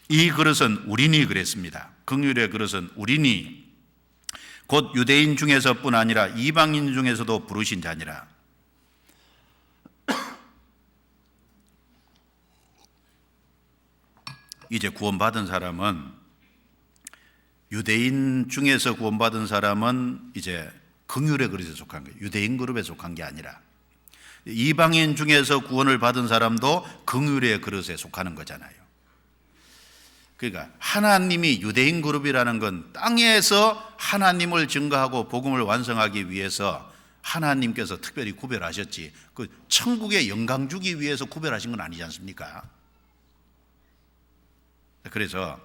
Speaker 1: 이 그릇은 우리니 그랬습니다. 긍휼의 그릇은 우리니 곧 유대인 중에서뿐 아니라 이방인 중에서도 부르신 자니라. 이제 구원받은 사람은, 유대인 중에서 구원받은 사람은 이제 긍휼의 그릇에 속한 거예요. 유대인 그룹에 속한 게 아니라 이방인 중에서 구원을 받은 사람도 긍휼의 그릇에 속하는 거잖아요. 그러니까 하나님이 유대인 그룹이라는 건 땅에서 하나님을 증거하고 복음을 완성하기 위해서 하나님께서 특별히 구별하셨지, 그 천국의 영광 주기 위해서 구별하신 건 아니지 않습니까? 그래서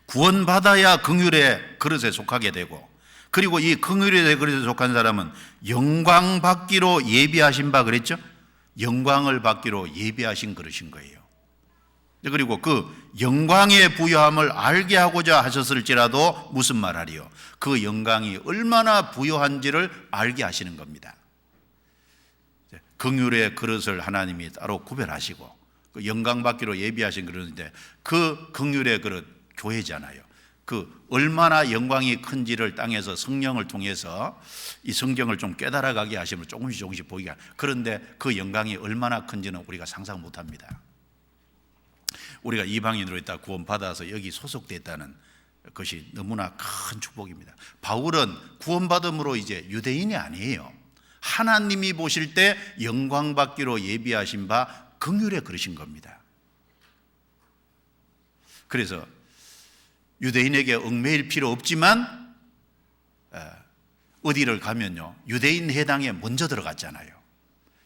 Speaker 1: 구원받아야 긍휼의 그릇에 속하게 되고, 그리고 이 긍휼의 그릇에 속한 사람은 영광 받기로 예비하신 바 그랬죠? 영광을 받기로 예비하신 그릇인 거예요. 그리고 그 영광의 부요함을 알게 하고자 하셨을지라도 무슨 말하리요. 그 영광이 얼마나 부요한지를 알게 하시는 겁니다. 긍휼의 그릇을 하나님이 따로 구별하시고 그 영광 받기로 예비하신 그릇인데, 그 긍휼의 그릇 교회잖아요. 그 얼마나 영광이 큰지를 땅에서 성령을 통해서 이 성경을 좀 깨달아가게 하시면 조금씩 보이게. 그런데 그 영광이 얼마나 큰지는 우리가 상상 못합니다. 우리가 이방인으로 있다 구원받아서 여기 소속됐다는 것이 너무나 큰 축복입니다. 바울은 구원받음으로 이제 유대인이 아니에요. 하나님이 보실 때 영광 받기로 예비하신 바 긍휼에 그러신 겁니다. 그래서 유대인에게 얽매일 필요 없지만 어디를 가면요, 유대인 회당에 먼저 들어갔잖아요.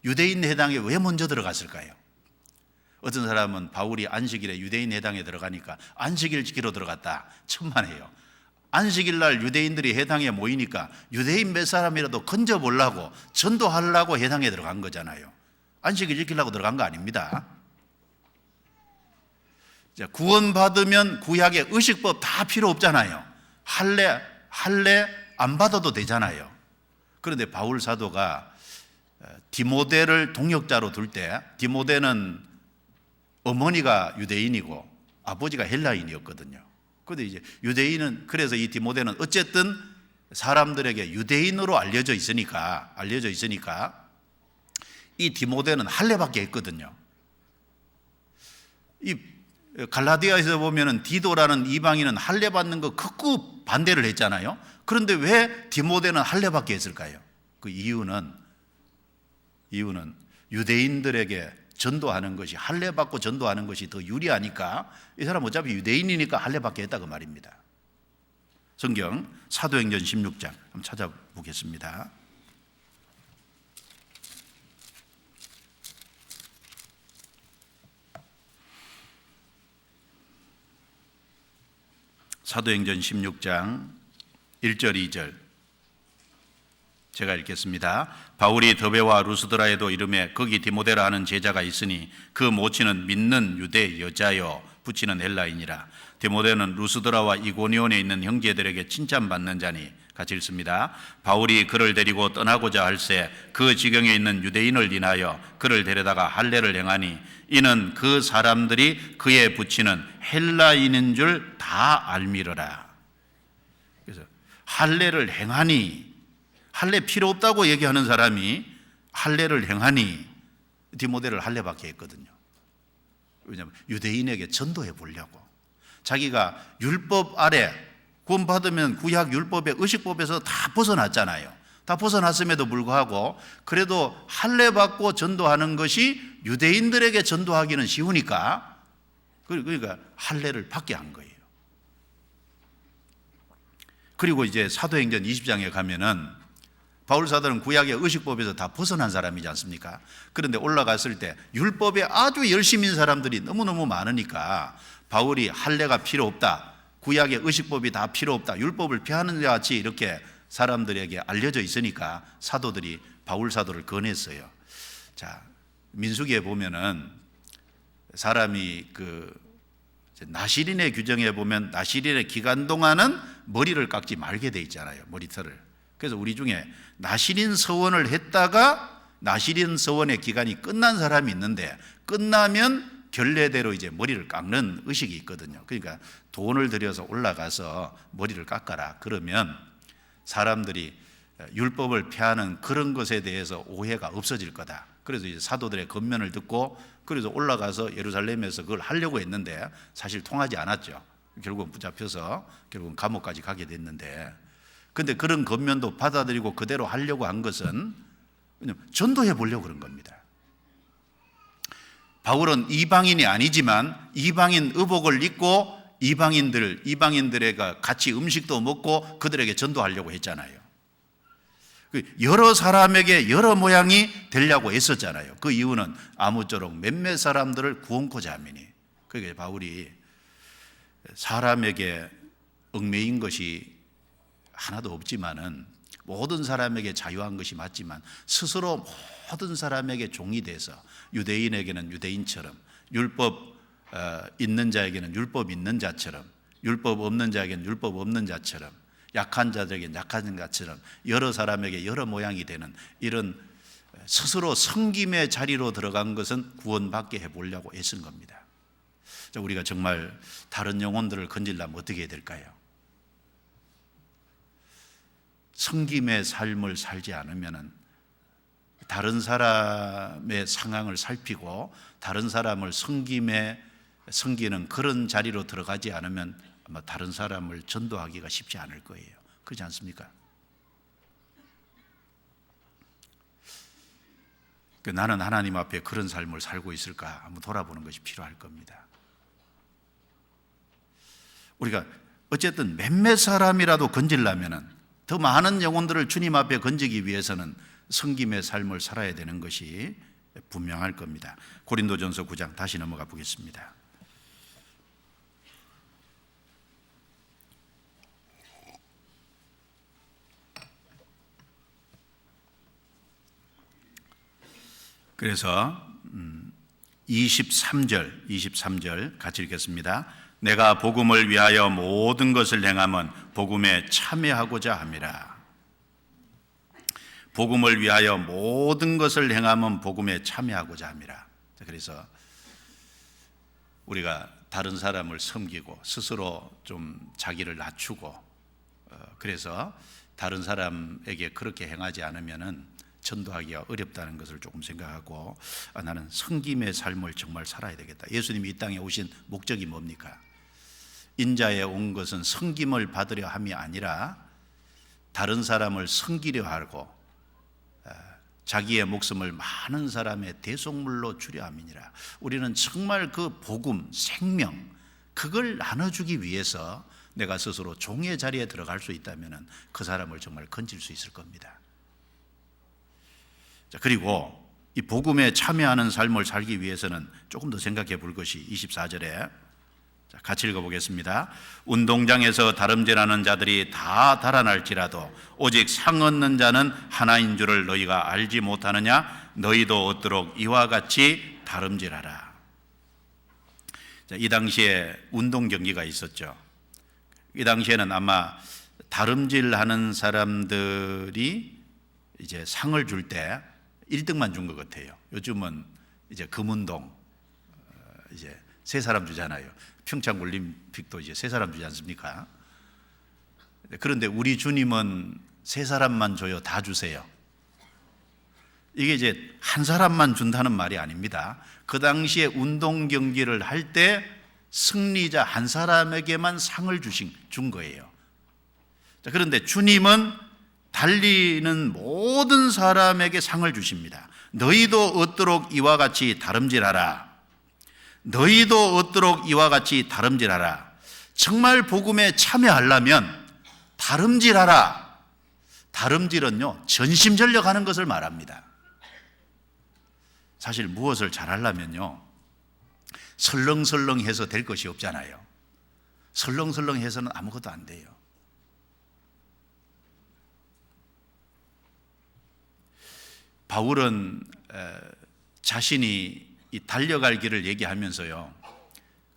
Speaker 1: 유대인 회당에 왜 먼저 들어갔을까요? 어떤 사람은 바울이 안식일에 유대인 회당에 들어가니까 안식일 지키러 들어갔다 천만에요. 안식일 날 유대인들이 회당에 모이니까 유대인 몇 사람이라도 건져보려고, 전도하려고 회당에 들어간 거잖아요. 안식일 지키려고 들어간 거 아닙니다. 구원받으면 구약의 의식법 다 필요 없잖아요. 할례 안 받아도 되잖아요. 그런데 바울 사도가 디모데를 동역자로 둘 때, 디모데는 어머니가 유대인이고 아버지가 헬라인이었거든요. 그런데 이제 유대인은, 그래서 이 디모데는 어쨌든 사람들에게 유대인으로 알려져 있으니까 이 디모데는 할례밖에 했거든요. 이 갈라디아에서 보면은 디도라는 이방인은 할례 받는 거 극구 반대를 했잖아요. 그런데 왜 디모데는 할례밖에 했을까요? 그 이유는 유대인들에게 전도하는 것이, 할례 받고 전도하는 것이 더 유리하니까, 이 사람 어차피 유대인이니까 할례 받게 했다 그 말입니다. 성경 사도행전 16장 한번 찾아보겠습니다. 사도행전 16장 1절 2절 제가 읽겠습니다. 바울이 더베와 루스드라에도 이름에 거기 디모데라 하는 제자가 있으니 그 모친은 믿는 유대 여자요 부친은 헬라인이라. 디모데는 루스드라와 이고니온에 있는 형제들에게 칭찬받는 자니, 같이 읽습니다. 바울이 그를 데리고 떠나고자 할새 그 지경에 있는 유대인을 인하여 그를 데려다가 할례를 행하니, 이는 그 사람들이 그의 부친은 헬라인인 줄 다 알미러라. 그래서 할례를 행하니, 할례 필요 없다고 얘기하는 사람이 할례를 행하니 디모데를 할례받게 했거든요. 왜냐하면 유대인에게 전도해 보려고. 자기가 율법 아래 구원받으면 구약 율법의 의식법에서 다 벗어났잖아요. 다 벗어났음에도 불구하고 그래도 할례받고 전도하는 것이 유대인들에게 전도하기는 쉬우니까, 그러니까 할례를 받게 한 거예요. 그리고 이제 사도행전 20장에 가면은 바울 사도는 구약의 의식법에서 다 벗어난 사람이지 않습니까? 그런데 올라갔을 때 율법에 아주 열심인 사람들이 너무너무 많으니까 바울이 할례가 필요 없다, 구약의 의식법이 다 필요 없다, 율법을 피하는 것 같이 이렇게 사람들에게 알려져 있으니까 사도들이 바울 사도를 권했어요. 자, 민수기에 보면은 사람이 나시린의 규정에 보면 나시린의 기간 동안은 머리를 깎지 말게 돼 있잖아요. 머리털을. 그래서 우리 중에 나시린 서원을 했다가 나시린 서원의 기간이 끝난 사람이 있는데, 끝나면 결례대로 이제 머리를 깎는 의식이 있거든요. 그러니까 돈을 들여서 올라가서 머리를 깎아라. 그러면 사람들이 율법을 폐하는 그런 것에 대해서 오해가 없어질 거다. 그래서 이제 사도들의 권면을 듣고 그래서 올라가서 예루살렘에서 그걸 하려고 했는데 사실 통하지 않았죠. 결국은 붙잡혀서 결국은 감옥까지 가게 됐는데, 근데 그런 권면도 받아들이고 그대로 하려고 한 것은 전도해 보려고 그런 겁니다. 바울은 이방인이 아니지만 이방인 의복을 입고 이방인들에게 같이 음식도 먹고 그들에게 전도하려고 했잖아요. 여러 사람에게 여러 모양이 되려고 했었잖아요. 그 이유는 아무쪼록 몇몇 사람들을 구원코자 함이니. 그게 바울이 사람에게 얽매인 것이 하나도 없지만은 모든 사람에게 자유한 것이 맞지만 스스로 모든 사람에게 종이 돼서 유대인에게는 유대인처럼, 율법 있는 자에게는 율법 있는 자처럼, 율법 없는 자에게는 율법 없는 자처럼, 약한 자들에게는 약한 자처럼 여러 사람에게 여러 모양이 되는 이런 스스로 섬김의 자리로 들어간 것은 구원받게 해보려고 애쓴 겁니다. 우리가 정말 다른 영혼들을 건지려면 어떻게 해야 될까요? 섬김의 삶을 살지 않으면, 다른 사람의 상황을 살피고 다른 사람을 섬기는 그런 자리로 들어가지 않으면 아마 다른 사람을 전도하기가 쉽지 않을 거예요. 그렇지 않습니까? 나는 하나님 앞에 그런 삶을 살고 있을까 한번 돌아보는 것이 필요할 겁니다. 우리가 어쨌든 몇몇 사람이라도 건지려면, 더 많은 영혼들을 주님 앞에 건지기 위해서는 섬김의 삶을 살아야 되는 것이 분명할 겁니다. 고린도전서 9장 다시 넘어가 보겠습니다. 그래서 23절 같이 읽겠습니다. 내가 복음을 위하여 모든 것을 행함은 복음에 참여하고자 함이라. 복음을 위하여 모든 것을 행함은 복음에 참여하고자 함이라. 그래서 우리가 다른 사람을 섬기고 스스로 좀 자기를 낮추고 그래서 다른 사람에게 그렇게 행하지 않으면은 전도하기가 어렵다는 것을 조금 생각하고, 나는 섬김의 삶을 정말 살아야 되겠다. 예수님이 이 땅에 오신 목적이 뭡니까? 인자에 온 것은 섬김을 받으려 함이 아니라 다른 사람을 섬기려 하고 자기의 목숨을 많은 사람의 대속물로 주려 함이니라. 우리는 정말 그 복음, 생명, 그걸 나눠주기 위해서 내가 스스로 종의 자리에 들어갈 수 있다면 그 사람을 정말 건질 수 있을 겁니다. 자, 그리고 이 복음에 참여하는 삶을 살기 위해서는 조금 더 생각해 볼 것이 24절에 같이 읽어보겠습니다. 운동장에서 다름질하는 자들이 다 달아날지라도 오직 상 얻는 자는 하나인 줄을 너희가 알지 못하느냐? 너희도 얻도록 이와 같이 다름질하라. 자, 이 당시에 운동 경기가 있었죠. 이 당시에는 아마 다름질하는 사람들이 이제 상을 줄 때 1등만 준 것 같아요. 요즘은 이제 금운동 이제 세 사람 주잖아요. 평창 올림픽도 이제 세 사람 주지 않습니까? 그런데 우리 주님은 세 사람만 줘요? 다 주세요? 이게 이제 한 사람만 준다는 말이 아닙니다. 그 당시에 운동 경기를 할 때 승리자 한 사람에게만 상을 준 거예요. 자, 그런데 주님은 달리는 모든 사람에게 상을 주십니다. 너희도 얻도록 이와 같이 다름질하라. 너희도 얻도록 이와 같이 다름질하라. 정말 복음에 참여하려면 다름질하라. 다름질은요, 전심전력하는 것을 말합니다. 사실 무엇을 잘하려면요, 설렁설렁해서 될 것이 없잖아요. 설렁설렁해서는 아무것도 안 돼요. 바울은 자신이 이 달려갈 길을 얘기하면서요,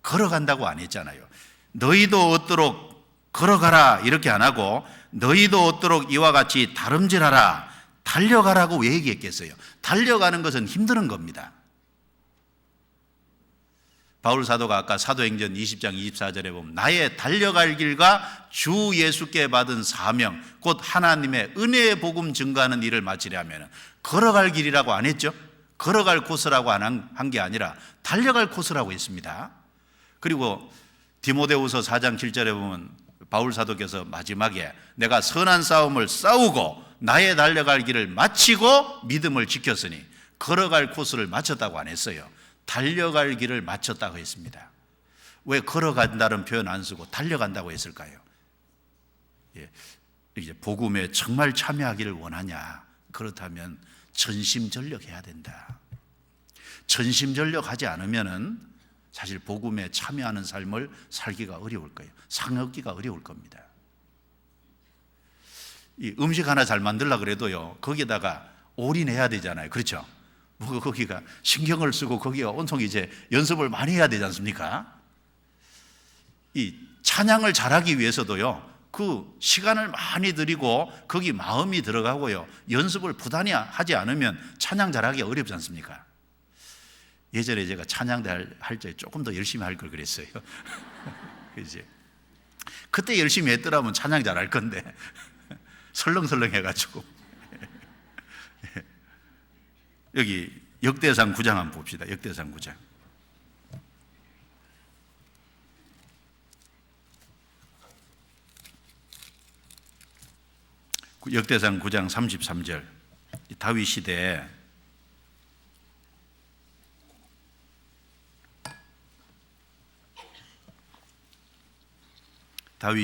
Speaker 1: 걸어간다고 안 했잖아요. 너희도 얻도록 걸어가라 이렇게 안 하고 너희도 얻도록 이와 같이 다름질하라, 달려가라고 왜 얘기했겠어요? 달려가는 것은 힘든 겁니다. 바울 사도가 아까 사도행전 20장 24절에 보면 나의 달려갈 길과 주 예수께 받은 사명 곧 하나님의 은혜의 복음 증거하는 일을 마치려면 걸어갈 길이라고 안 했죠? 걸어갈 코스라고 한 게 아니라 달려갈 코스라고 했습니다. 그리고 디모데후서 4장 7절에 보면 바울 사도께서 마지막에 내가 선한 싸움을 싸우고 나의 달려갈 길을 마치고 믿음을 지켰으니 걸어갈 코스를 마쳤다고 안 했어요. 달려갈 길을 마쳤다고 했습니다. 왜 걸어간다는 표현 안 쓰고 달려간다고 했을까요? 이제 복음에 정말 참여하기를 원하냐? 그렇다면 전심전력해야 된다. 전심전력하지 않으면은 사실 복음에 참여하는 삶을 살기가 어려울 거예요. 상하기가 어려울 겁니다. 이 음식 하나 잘 만들려고 그래도요, 거기다가 올인해야 되잖아요. 그렇죠? 거기가 신경을 쓰고 거기가 온통 이제 연습을 많이 해야 되지 않습니까? 이 찬양을 잘하기 위해서도요, 그 시간을 많이 들이고 거기 마음이 들어가고요, 연습을 부단히 하지 않으면 찬양 잘하기 어렵지 않습니까? 예전에 제가 찬양 할 때 조금 더 열심히 할 걸 그랬어요. 그지? 그때 열심히 했더라면 찬양 잘할 건데 설렁설렁 해가지고. 여기 역대상 9장 한번 봅시다. 역대상 9장. 역대상 9장 33절. 다윗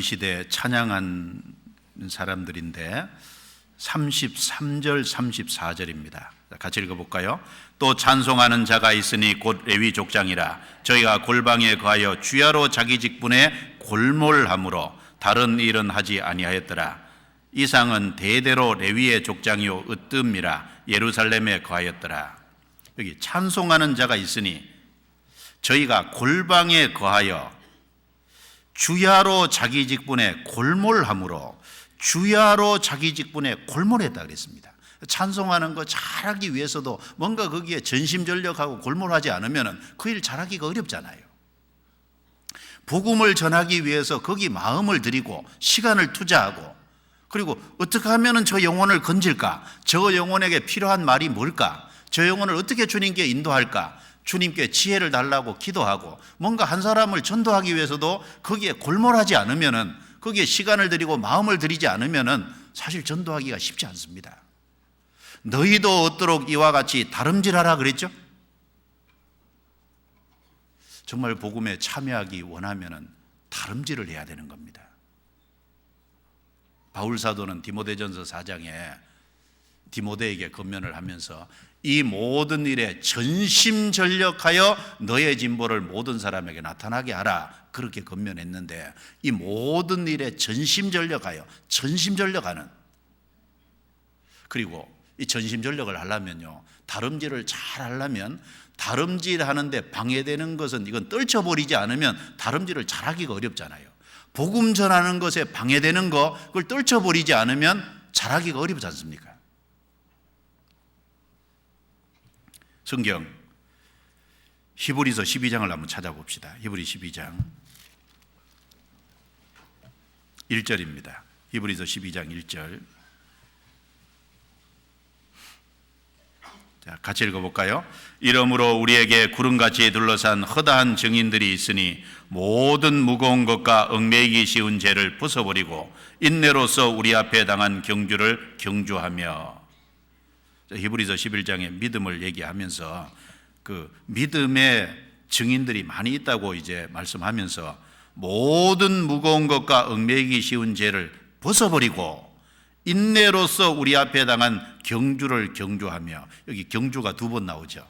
Speaker 1: 시대에 찬양한 사람들인데 33절 34절입니다. 같이 읽어볼까요? 또 찬송하는 자가 있으니 곧 레위 족장이라. 저희가 골방에 거하여 주야로 자기 직분에 골몰함으로 다른 일은 하지 아니하였더라. 이상은 대대로 레위의 족장이요 으뜸이라 예루살렘에 거하였더라. 여기 찬송하는 자가 있으니 저희가 골방에 거하여 주야로 자기 직분에 골몰함으로, 주야로 자기 직분에 골몰했다 그랬습니다. 찬송하는 거 잘하기 위해서도 뭔가 거기에 전심전력하고 골몰하지 않으면 그 일 잘하기가 어렵잖아요. 복음을 전하기 위해서 거기 마음을 들이고 시간을 투자하고, 그리고 어떻게 하면 저 영혼을 건질까? 저 영혼에게 필요한 말이 뭘까? 저 영혼을 어떻게 주님께 인도할까? 주님께 지혜를 달라고 기도하고, 뭔가 한 사람을 전도하기 위해서도 거기에 골몰하지 않으면은, 거기에 시간을 들이고 마음을 들이지 않으면은 사실 전도하기가 쉽지 않습니다. 너희도 얻도록 이와 같이 다름질하라 그랬죠? 정말 복음에 참여하기 원하면은 다름질을 해야 되는 겁니다. 바울 사도는 디모데전서 4장에 디모데에게 권면을 하면서 이 모든 일에 전심전력하여 너의 진보를 모든 사람에게 나타나게 하라, 그렇게 권면했는데, 이 모든 일에 전심전력하여, 전심전력하는, 그리고 이 전심전력을 하려면요, 다름질을 잘 하려면, 다름질 하는데 방해되는 것은, 이건 떨쳐버리지 않으면 다름질을 잘하기가 어렵잖아요. 복음 전하는 것에 방해되는 거, 그걸 떨쳐버리지 않으면 잘하기가 어렵지 않습니까? 성경 히브리서 12장을 한번 찾아봅시다. 히브리 12장 1절입니다. 히브리서 12장 1절. 자, 같이 읽어볼까요? 이러므로 우리에게 구름같이 둘러싼 허다한 증인들이 있으니 모든 무거운 것과 얽매이기 쉬운 죄를 벗어버리고 인내로서 우리 앞에 당한 경주를 경주하며. 히브리서 11장에 믿음을 얘기하면서 그 믿음의 증인들이 많이 있다고 이제 말씀하면서 모든 무거운 것과 얽매이기 쉬운 죄를 벗어버리고 인내로서 우리 앞에 당한 경주를 경주하며. 여기 경주가 두 번 나오죠.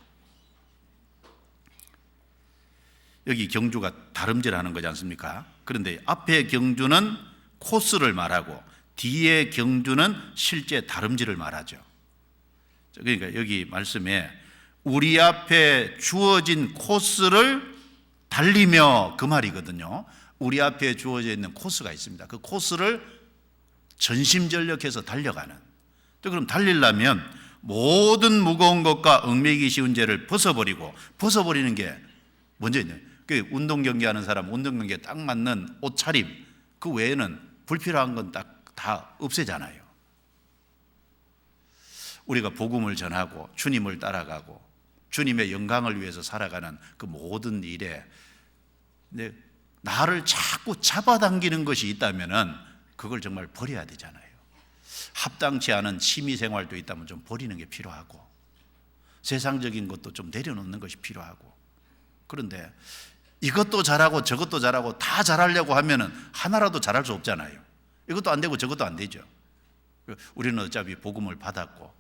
Speaker 1: 여기 경주가 다름질하는 거지 않습니까? 그런데 앞에 경주는 코스를 말하고 뒤에 경주는 실제 다름질을 말하죠. 그러니까 여기 말씀에 우리 앞에 주어진 코스를 달리며 그 말이거든요. 우리 앞에 주어져 있는 코스가 있습니다. 그 코스를 전심전력해서 달려가는. 그럼 달리려면 모든 무거운 것과 얽매이기 쉬운 죄를 벗어버리는 게 먼저 있네요. 그 운동 경기하는 사람, 운동 경기에 딱 맞는 옷차림, 그 외에는 불필요한 건 딱 다 없애잖아요. 우리가 복음을 전하고 주님을 따라가고 주님의 영광을 위해서 살아가는 그 모든 일에 나를 자꾸 잡아당기는 것이 있다면은 그걸 정말 버려야 되잖아요. 합당치 않은 취미 생활도 있다면 좀 버리는 게 필요하고, 세상적인 것도 좀 내려놓는 것이 필요하고. 그런데 이것도 잘하고 저것도 잘하고 다 잘하려고 하면은 하나라도 잘할 수 없잖아요. 이것도 안 되고 저것도 안 되죠. 우리는 어차피 복음을 받았고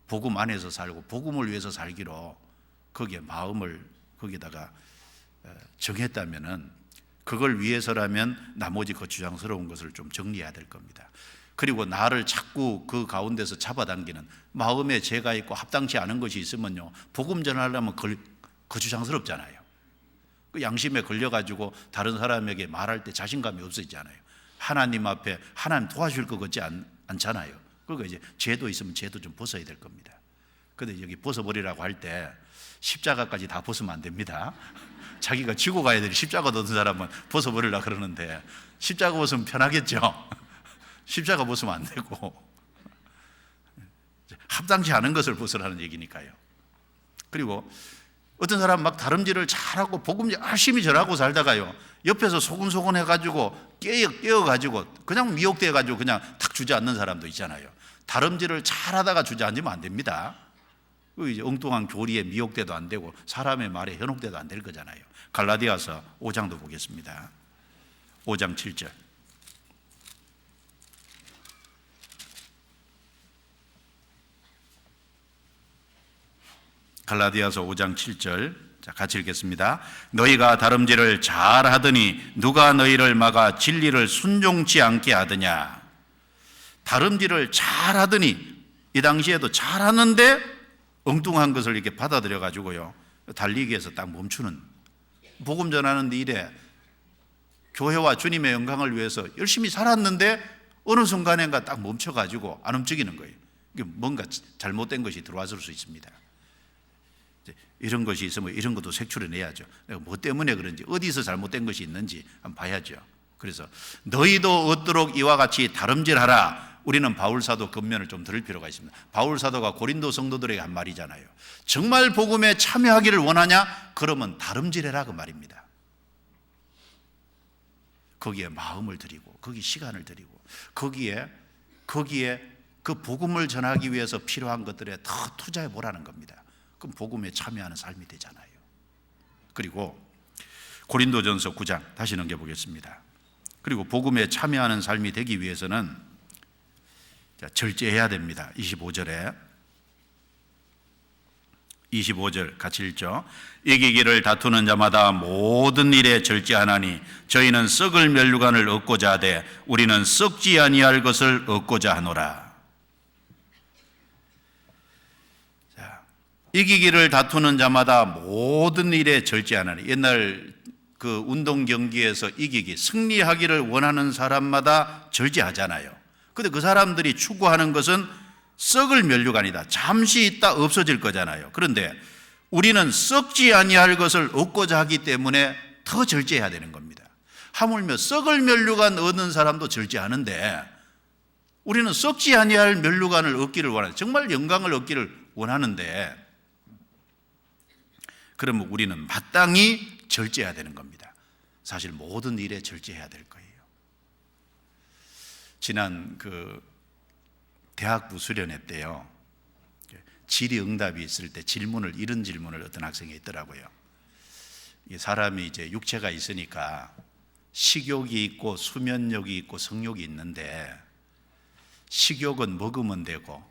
Speaker 1: 복음 안에서 살고 복음을 위해서 살기로 거기에 마음을 거기다가 정했다면은, 그걸 위해서라면 나머지 거추장스러운 것을 좀 정리해야 될 겁니다. 그리고 나를 자꾸 그 가운데서 잡아당기는 마음에 죄가 있고 합당치 않은 것이 있으면요, 복음 전하려면 거추장스럽잖아요. 그 양심에 걸려가지고 다른 사람에게 말할 때 자신감이 없어지잖아요. 하나님 앞에 하나님 도와줄 것 같지 않잖아요. 그러니까 이제 죄도 있으면 죄도 좀 벗어야 될 겁니다. 그런데 여기 벗어버리라고 할 때 십자가까지 다 벗으면 안 됩니다. 자기가 지고 가야 될 십자가 뒀던 사람은 벗어버리려고 그러는데, 십자가 벗으면 편하겠죠. 십자가 벗으면 안 되고 합당치 않은 것을 벗으라는 얘기니까요. 그리고 어떤 사람은 막 다름질을 잘하고 복음 열심히 전하고 살다가요, 옆에서 소근소근 해가지고 깨어가지고 그냥 미혹돼가지고 그냥 탁 주저앉는 사람도 있잖아요. 다름질을 잘하다가 주저앉으면 안 됩니다. 이제 엉뚱한 교리에 미혹돼도 안 되고 사람의 말에 현혹돼도 안 될 거잖아요. 갈라디아서 5장도 보겠습니다. 5장 7절. 갈라디아서 5장 7절, 자, 같이 읽겠습니다. 너희가 다름질을 잘하더니 누가 너희를 막아 진리를 순종치 않게 하더냐. 다름질을 잘하더니, 이 당시에도 잘하는데 엉뚱한 것을 이렇게 받아들여 가지고요, 달리기 위해서 딱 멈추는, 복음 전하는 일에 교회와 주님의 영광을 위해서 열심히 살았는데 어느 순간인가 딱 멈춰 가지고 안 움직이는 거예요. 뭔가 잘못된 것이 들어왔을 수 있습니다. 이런 것이 있으면 이런 것도 색출해내야죠. 내가 뭐 때문에 그런지, 어디서 잘못된 것이 있는지 한번 봐야죠. 그래서 너희도 얻도록 이와 같이 다름질하라. 우리는 바울사도 근면을 좀 들을 필요가 있습니다. 바울사도가 고린도 성도들에게 한 말이잖아요. 정말 복음에 참여하기를 원하냐? 그러면 다름질해라, 그 말입니다. 거기에 마음을 들이고 거기 시간을 들이고 거기에 그 복음을 전하기 위해서 필요한 것들에 더 투자해 보라는 겁니다. 그럼 복음에 참여하는 삶이 되잖아요. 그리고 고린도전서 9장 다시 넘겨보겠습니다. 그리고 복음에 참여하는 삶이 되기 위해서는 절제해야 됩니다. 25절 같이 읽죠. 이기기를 다투는 자마다 모든 일에 절제하나니 저희는 썩을 멸류관을 얻고자 하되 우리는 썩지 아니할 것을 얻고자 하노라. 이기기를 다투는 자마다 모든 일에 절제하나니, 옛날 그 운동 경기에서 이기기, 승리하기를 원하는 사람마다 절제하잖아요. 근데 그 사람들이 추구하는 것은 썩을 멸류관이다. 잠시 있다 없어질 거잖아요. 그런데 우리는 썩지 아니할 것을 얻고자 하기 때문에 더 절제해야 되는 겁니다. 하물며 썩을 멸류관 얻는 사람도 절제하는데 우리는 썩지 아니할 멸류관을 얻기를 원하는, 정말 영광을 얻기를 원하는데, 그러면 우리는 마땅히 절제해야 되는 겁니다. 사실 모든 일에 절제해야 될 거예요. 지난 대학부 수련회 때요, 질의응답이 있을 때 이런 질문을 어떤 학생이 했더라고요. 사람이 이제 육체가 있으니까 식욕이 있고 수면욕이 있고 성욕이 있는데, 식욕은 먹으면 되고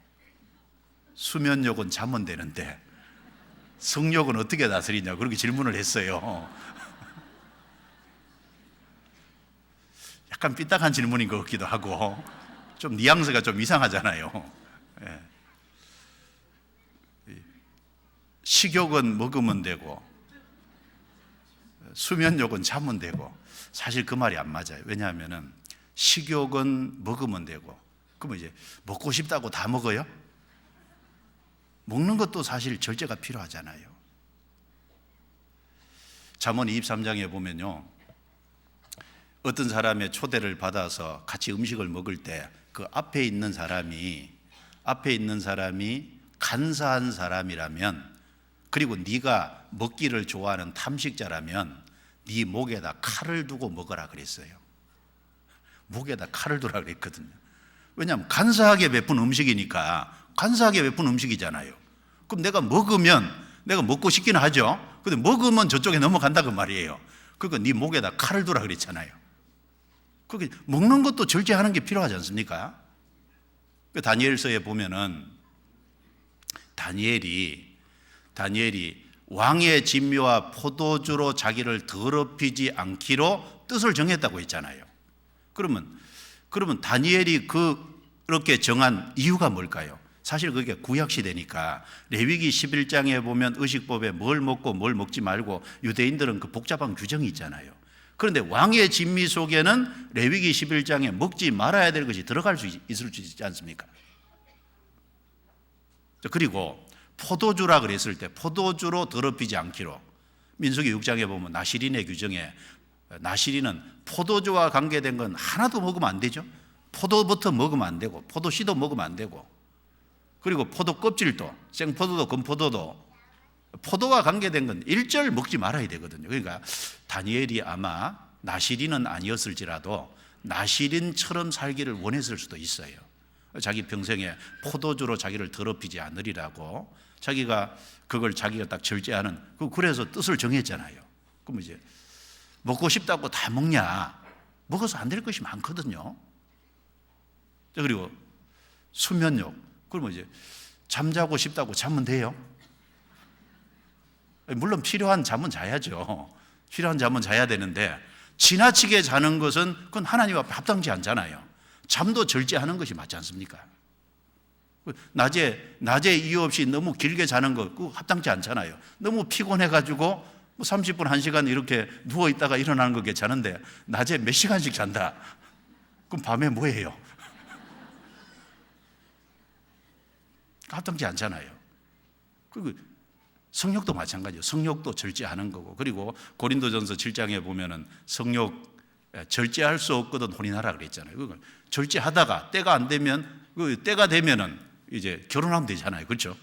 Speaker 1: 수면욕은 자면 되는데 성욕은 어떻게 다스리냐, 그렇게 질문을 했어요. 약간 삐딱한 질문인 것 같기도 하고 좀 뉘앙스가 좀 이상하잖아요. 식욕은 먹으면 되고 수면욕은 참으면 되고, 사실 그 말이 안 맞아요. 왜냐하면은 식욕은 먹으면 되고, 그러면 이제 먹고 싶다고 다 먹어요? 먹는 것도 사실 절제가 필요하잖아요. 잠언 23장에 보면요, 어떤 사람의 초대를 받아서 같이 음식을 먹을 때 그 앞에 있는 사람이 간사한 사람이라면, 그리고 네가 먹기를 좋아하는 탐식자라면 네 목에다 칼을 두고 먹으라 그랬어요. 목에다 칼을 두라 그랬거든요. 왜냐하면 간사하게 베푼 음식이니까. 간사하게 베푼 음식이잖아요. 그럼 내가 먹으면 내가 먹고 싶기는 하죠. 근데 먹으면 저쪽에 넘어간다 그 말이에요. 그러니까 네 목에다 칼을 두라 그랬잖아요. 그게 먹는 것도 절제하는 게 필요하지 않습니까? 다니엘서에 보면은 다니엘이 왕의 진미와 포도주로 자기를 더럽히지 않기로 뜻을 정했다고 했잖아요. 그러면 다니엘이 그렇게 정한 이유가 뭘까요? 사실 그게 구약시대니까 레위기 11장에 보면 의식법에 뭘 먹고 뭘 먹지 말고 유대인들은 그 복잡한 규정이 있잖아요. 그런데 왕의 진미 속에는 레위기 11장에 먹지 말아야 될 것이 들어갈 수 있을 수 있지 않습니까? 그리고 포도주라 그랬을 때 포도주로 더럽히지 않기로, 민수기 6장에 보면 나시린의 규정에 나시린은 포도주와 관계된 건 하나도 먹으면 안 되죠. 포도부터 먹으면 안 되고 포도씨도 먹으면 안 되고, 그리고 포도 껍질도, 생포도도 건포도도 포도와 관계된 건 일절 먹지 말아야 되거든요. 그러니까 다니엘이 아마 나시린은 아니었을지라도 나시린처럼 살기를 원했을 수도 있어요. 자기 평생에 포도주로 자기를 더럽히지 않으리라고 자기가 딱 절제하는, 그래서 뜻을 정했잖아요. 그럼 이제 먹고 싶다고 다 먹냐? 먹어서 안 될 것이 많거든요. 그리고 수면욕, 그러면 이제 잠자고 싶다고 자면 돼요? 물론 필요한 잠은 자야죠. 필요한 잠은 자야 되는데 지나치게 자는 것은 그건 하나님 앞에 합당치 않잖아요. 잠도 절제하는 것이 맞지 않습니까? 낮에 이유 없이 너무 길게 자는 거 그거 합당치 않잖아요. 너무 피곤해가지고 30분, 1시간 이렇게 누워있다가 일어나는 거 괜찮은데 낮에 몇 시간씩 잔다. 그럼 밤에 뭐 해요? 합당치 않잖아요. 그리고 성욕도 마찬가지예요. 성욕도 절제하는 거고, 그리고 고린도전서 7장에 보면은 성욕 절제할 수 없거든 혼인하라 그랬잖아요. 그걸 절제하다가 때가 안 되면, 때가 되면은 이제 결혼하면 되잖아요. 그렇죠?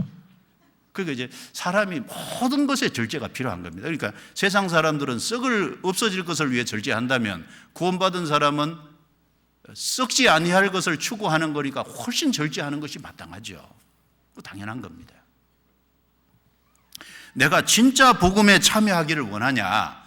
Speaker 1: 그러니까 이제 사람이 모든 것에 절제가 필요한 겁니다. 그러니까 세상 사람들은 없어질 것을 위해 절제한다면 구원받은 사람은 썩지 아니할 것을 추구하는 거니까 훨씬 절제하는 것이 마땅하죠. 당연한 겁니다. 내가 진짜 복음에 참여하기를 원하냐?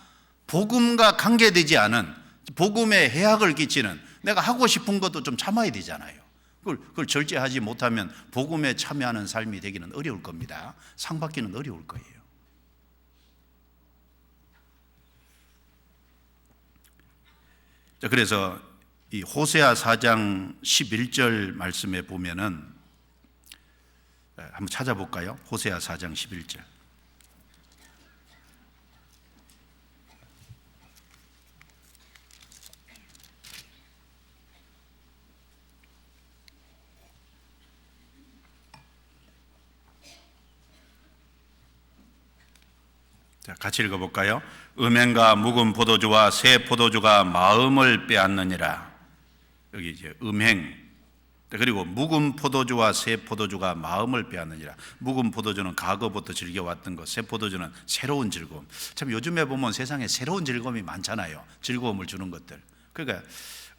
Speaker 1: 복음과 관계되지 않은, 복음에 해악을 끼치는, 내가 하고 싶은 것도 좀 참아야 되잖아요. 그걸 절제하지 못하면 복음에 참여하는 삶이 되기는 어려울 겁니다. 상 받기는 어려울 거예요. 자, 그래서 이 호세아 4장 11절 말씀에 보면은 한번 찾아볼까요? 호세아 4장 11절. 자, 같이 읽어볼까요? 음행과 묵은 포도주와 새 포도주가 마음을 빼앗느니라. 여기 이제 음행, 그리고 묵은 포도주와 새 포도주가 마음을 빼앗느니라. 묵은 포도주는 과거부터 즐겨왔던 것, 새 포도주는 새로운 즐거움. 참 요즘에 보면 세상에 새로운 즐거움이 많잖아요. 즐거움을 주는 것들. 그러니까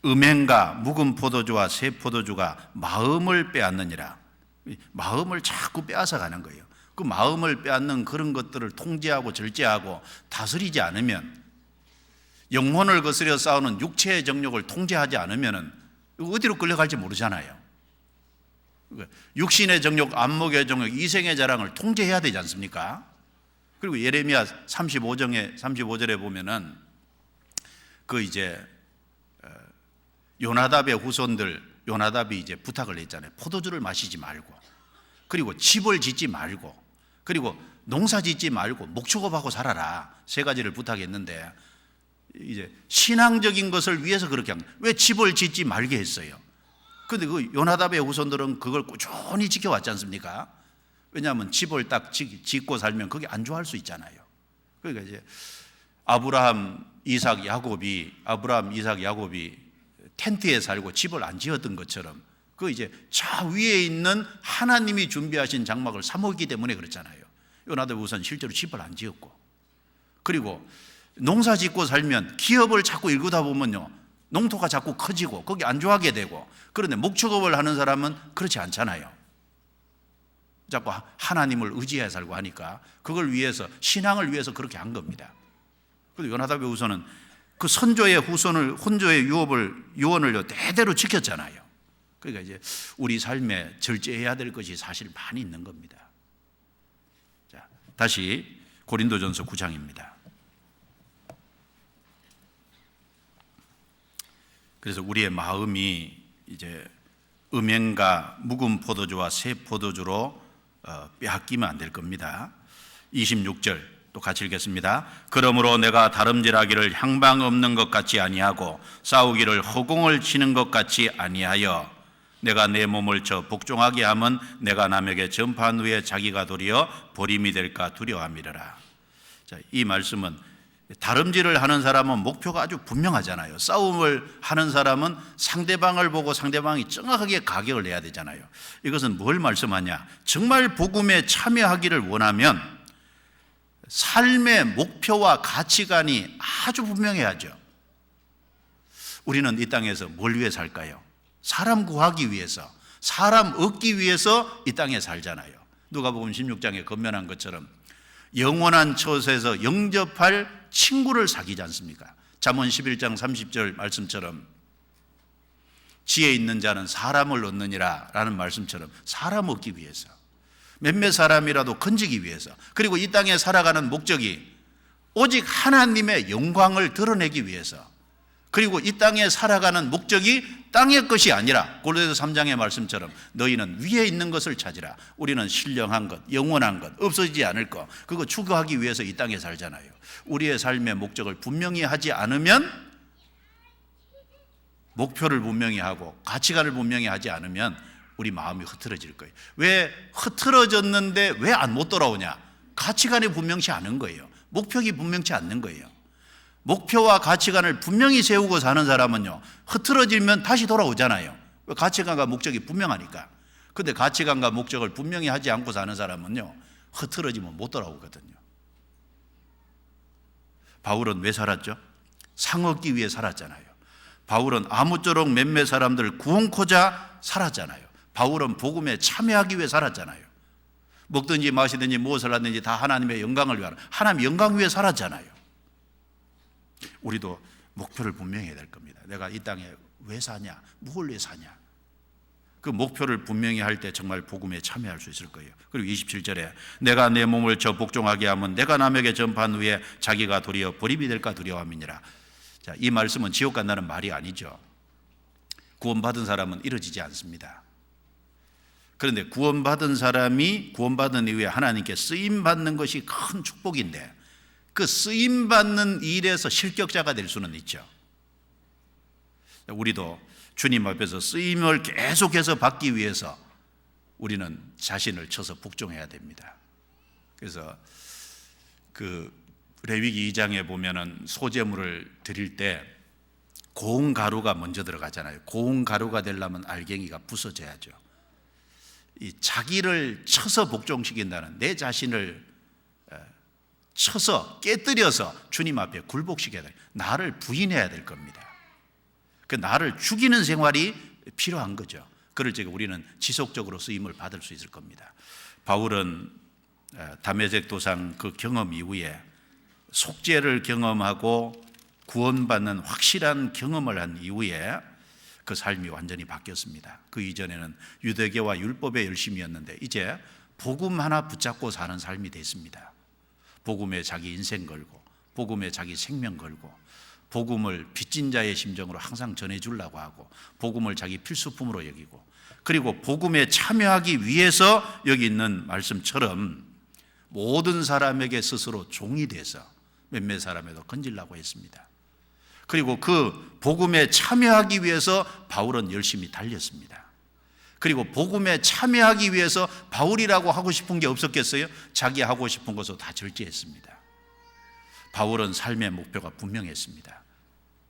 Speaker 1: 음행과 묵은 포도주와 새 포도주가 마음을 빼앗느니라. 마음을 자꾸 빼앗아 가는 거예요. 그 마음을 빼앗는 그런 것들을 통제하고 절제하고 다스리지 않으면, 영혼을 거스려 싸우는 육체의 정욕을 통제하지 않으면 어디로 끌려갈지 모르잖아요. 육신의 정욕, 안목의 정욕, 이생의 자랑을 통제해야 되지 않습니까? 그리고 예레미야 35절에 보면은 이제 요나답의 후손들, 요나답이 이제 부탁을 했잖아요. 포도주를 마시지 말고, 그리고 집을 짓지 말고, 그리고 농사 짓지 말고 목축업하고 살아라. 세 가지를 부탁했는데 이제 신앙적인 것을 위해서 그렇게 한 거예요. 왜 집을 짓지 말게 했어요? 근데 그 요나답의 후손들은 그걸 꾸준히 지켜왔지 않습니까? 왜냐하면 집을 딱 짓고 살면 그게 안 좋아할 수 있잖아요. 그러니까 이제 아브라함, 이삭, 야곱이 텐트에 살고 집을 안 지었던 것처럼 그 이제 저 위에 있는 하나님이 준비하신 장막을 사모했기 때문에 그렇잖아요. 요나답 우선 실제로 집을 안 지었고, 그리고 농사 짓고 살면 기업을 자꾸 일구다 보면요 농토가 자꾸 커지고 거기 안 좋아하게 되고, 그런데 목축업을 하는 사람은 그렇지 않잖아요. 자꾸 하나님을 의지해 살고 하니까 그걸 위해서, 신앙을 위해서 그렇게 한 겁니다. 그리고 요나답의 후손은 그 선조의 혼조의 유언을 대대로 지켰잖아요. 그러니까 이제 우리 삶에 절제해야 될 것이 사실 많이 있는 겁니다. 자, 다시 고린도전서 9장입니다. 그래서 우리의 마음이 이제 음행과 묵은 포도주와 새 포도주로 빼앗기면 안 될 겁니다. 26절 또 같이 읽겠습니다. 그러므로 내가 다름질하기를 향방 없는 것 같이 아니하고 싸우기를 허공을 치는 것 같이 아니하여 내가 내 몸을 저 복종하게 하면 내가 남에게 전파한 후에 자기가 도리어 버림이 될까 두려워함이라. 자, 이 말씀은 다름질을 하는 사람은 목표가 아주 분명하잖아요. 싸움을 하는 사람은 상대방을 보고 상대방이 정확하게 가격을 내야 되잖아요. 이것은 뭘 말씀하냐? 정말 복음에 참여하기를 원하면 삶의 목표와 가치관이 아주 분명해야죠. 우리는 이 땅에서 뭘 위해 살까요? 사람 구하기 위해서, 사람 얻기 위해서 이 땅에 살잖아요. 누가복음 16장에 건면한 것처럼 영원한 처소에서 영접할 친구를 사귀지 않습니까? 잠언 11장 30절 말씀처럼 지혜 있는 자는 사람을 얻느니라 라는 말씀처럼 사람 얻기 위해서, 몇몇 사람이라도 건지기 위해서, 그리고 이 땅에 살아가는 목적이 오직 하나님의 영광을 드러내기 위해서, 그리고 이 땅에 살아가는 목적이 땅의 것이 아니라 고린도서 3장의 말씀처럼 너희는 위에 있는 것을 찾으라. 우리는 신령한 것, 영원한 것, 없어지지 않을 것, 그거 추구하기 위해서 이 땅에 살잖아요. 우리의 삶의 목적을 분명히 하지 않으면, 목표를 분명히 하고 가치관을 분명히 하지 않으면 우리 마음이 흐트러질 거예요. 왜 흐트러졌는데 왜 못 돌아오냐? 가치관이 분명치 않은 거예요. 목표가 분명치 않는 거예요. 목표와 가치관을 분명히 세우고 사는 사람은요 흐트러지면 다시 돌아오잖아요. 가치관과 목적이 분명하니까. 근데 가치관과 목적을 분명히 하지 않고 사는 사람은요 흐트러지면 못 돌아오거든요. 바울은 왜 살았죠? 상 얻기 위해 살았잖아요. 바울은 아무쪼록 몇몇 사람들 구원코자 살았잖아요. 바울은 복음에 참여하기 위해 살았잖아요. 먹든지 마시든지 무엇을 하든지 다 하나님의 영광을 위하여, 하나님의 영광 위해 살았잖아요. 우리도 목표를 분명히 해야 될 겁니다. 내가 이 땅에 왜 사냐? 뭘 위해 사냐? 그 목표를 분명히 할 때 정말 복음에 참여할 수 있을 거예요. 그리고 27절에 내가 내 몸을 저 복종하게 하면 내가 남에게 전파한 후에 자기가 도리어 버림이 될까 두려워함이니라. 자, 이 말씀은 지옥 간다는 말이 아니죠. 구원받은 사람은 이루어지지 않습니다. 그런데 구원받은 사람이 구원받은 이후에 하나님께 쓰임받는 것이 큰 축복인데 그 쓰임받는 일에서 실격자가 될 수는 있죠. 우리도 주님 앞에서 쓰임을 계속해서 받기 위해서 우리는 자신을 쳐서 복종해야 됩니다. 그래서 그 레위기 2장에 보면은 소제물을 드릴 때 고운 가루가 먼저 들어가잖아요. 고운 가루가 되려면 알갱이가 부서져야죠. 이 자기를 쳐서 복종시킨다는, 내 자신을 쳐서 깨뜨려서 주님 앞에 굴복시켜야 돼요. 나를 부인해야 될 겁니다. 그 나를 죽이는 생활이 필요한 거죠. 그럴 때 우리는 지속적으로 쓰임을 받을 수 있을 겁니다. 바울은 다메섹 도상 그 경험 이후에 속죄를 경험하고 구원받는 확실한 경험을 한 이후에 그 삶이 완전히 바뀌었습니다. 그 이전에는 유대계와 율법의 열심이었는데 이제 복음 하나 붙잡고 사는 삶이 됐습니다. 복음에 자기 인생 걸고 복음에 자기 생명 걸고 복음을 빚진 자의 심정으로 항상 전해주려고 하고 복음을 자기 필수품으로 여기고, 그리고 복음에 참여하기 위해서 여기 있는 말씀처럼 모든 사람에게 스스로 종이 돼서 몇몇 사람에도 건지려고 했습니다. 그리고 그 복음에 참여하기 위해서 바울은 열심히 달렸습니다. 그리고 복음에 참여하기 위해서 바울이라고 하고 싶은 게 없었겠어요? 자기 하고 싶은 것을 다 절제했습니다. 바울은 삶의 목표가 분명했습니다.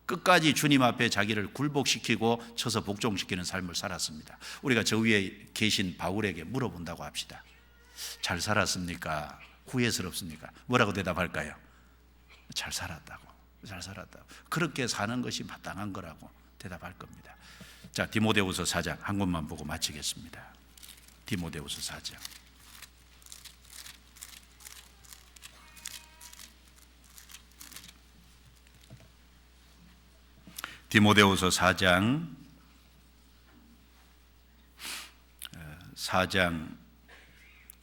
Speaker 1: 끝까지 주님 앞에 자기를 굴복시키고 쳐서 복종시키는 삶을 살았습니다. 우리가 저 위에 계신 바울에게 물어본다고 합시다. 잘 살았습니까? 후회스럽습니까? 뭐라고 대답할까요? 잘 살았다고. 잘 살았다고. 그렇게 사는 것이 마땅한 거라고 대답할 겁니다. 자, 디모데후서 4장 한 권만 보고 마치겠습니다. 디모데후서 4장. 디모데후서 4장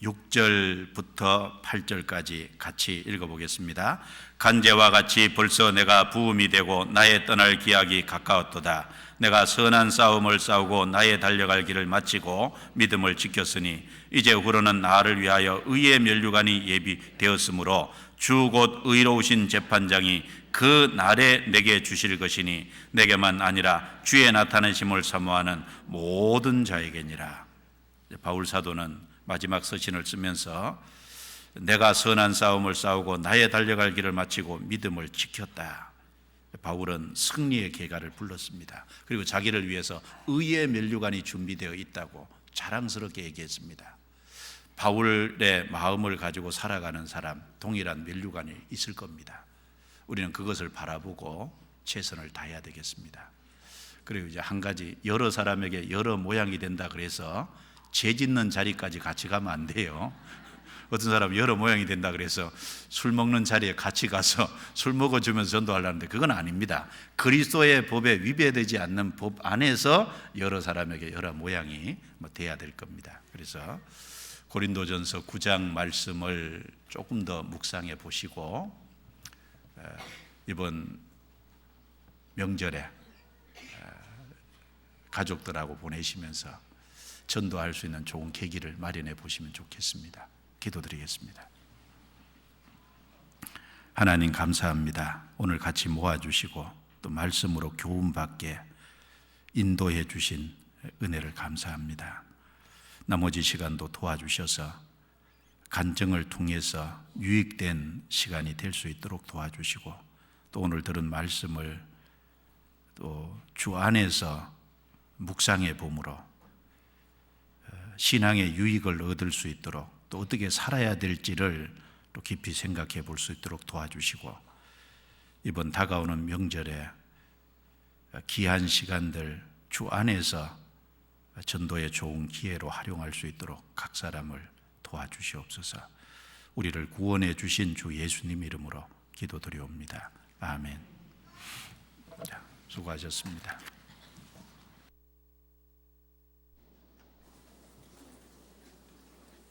Speaker 1: 6절부터 8절까지 같이 읽어보겠습니다. 간제와 같이 벌써 내가 부음이 되고 나의 떠날 기약이 가까웠도다. 내가 선한 싸움을 싸우고 나의 달려갈 길을 마치고 믿음을 지켰으니 이제 후로는 나를 위하여 의의 면류관이 예비되었으므로 주 곧 의로우신 재판장이 그 날에 내게 주실 것이니 내게만 아니라 주의 나타내심을 사모하는 모든 자에게니라. 바울 사도는 마지막 서신을 쓰면서 내가 선한 싸움을 싸우고 나의 달려갈 길을 마치고 믿음을 지켰다. 바울은 승리의 계가를 불렀습니다. 그리고 자기를 위해서 의의 면류관이 준비되어 있다고 자랑스럽게 얘기했습니다. 바울의 마음을 가지고 살아가는 사람, 동일한 면류관이 있을 겁니다. 우리는 그것을 바라보고 최선을 다해야 되겠습니다. 그리고 이제 한 가지, 여러 사람에게 여러 모양이 된다 그래서 죄 짓는 자리까지 같이 가면 안 돼요. 어떤 사람은 여러 모양이 된다 그래서 술 먹는 자리에 같이 가서 술 먹어주면서 전도하려는데 그건 아닙니다. 그리스도의 법에 위배되지 않는 법 안에서 여러 사람에게 여러 모양이 돼야 될 겁니다. 그래서 고린도전서 9장 말씀을 조금 더 묵상해 보시고 이번 명절에 가족들하고 보내시면서 전도할 수 있는 좋은 계기를 마련해 보시면 좋겠습니다. 기도드리겠습니다. 하나님 감사합니다. 오늘 같이 모아주시고 또 말씀으로 교훈받게 인도해 주신 은혜를 감사합니다. 나머지 시간도 도와주셔서 간증을 통해서 유익된 시간이 될 수 있도록 도와주시고 또 오늘 들은 말씀을 또 주 안에서 묵상해 봄으로 신앙의 유익을 얻을 수 있도록 또 어떻게 살아야 될지를 또 깊이 생각해 볼 수 있도록 도와주시고 이번 다가오는 명절에 귀한 시간들 주 안에서 전도의 좋은 기회로 활용할 수 있도록 각 사람을 도와주시옵소서. 우리를 구원해 주신 주 예수님 이름으로 기도드리옵니다. 아멘. 자, 수고하셨습니다.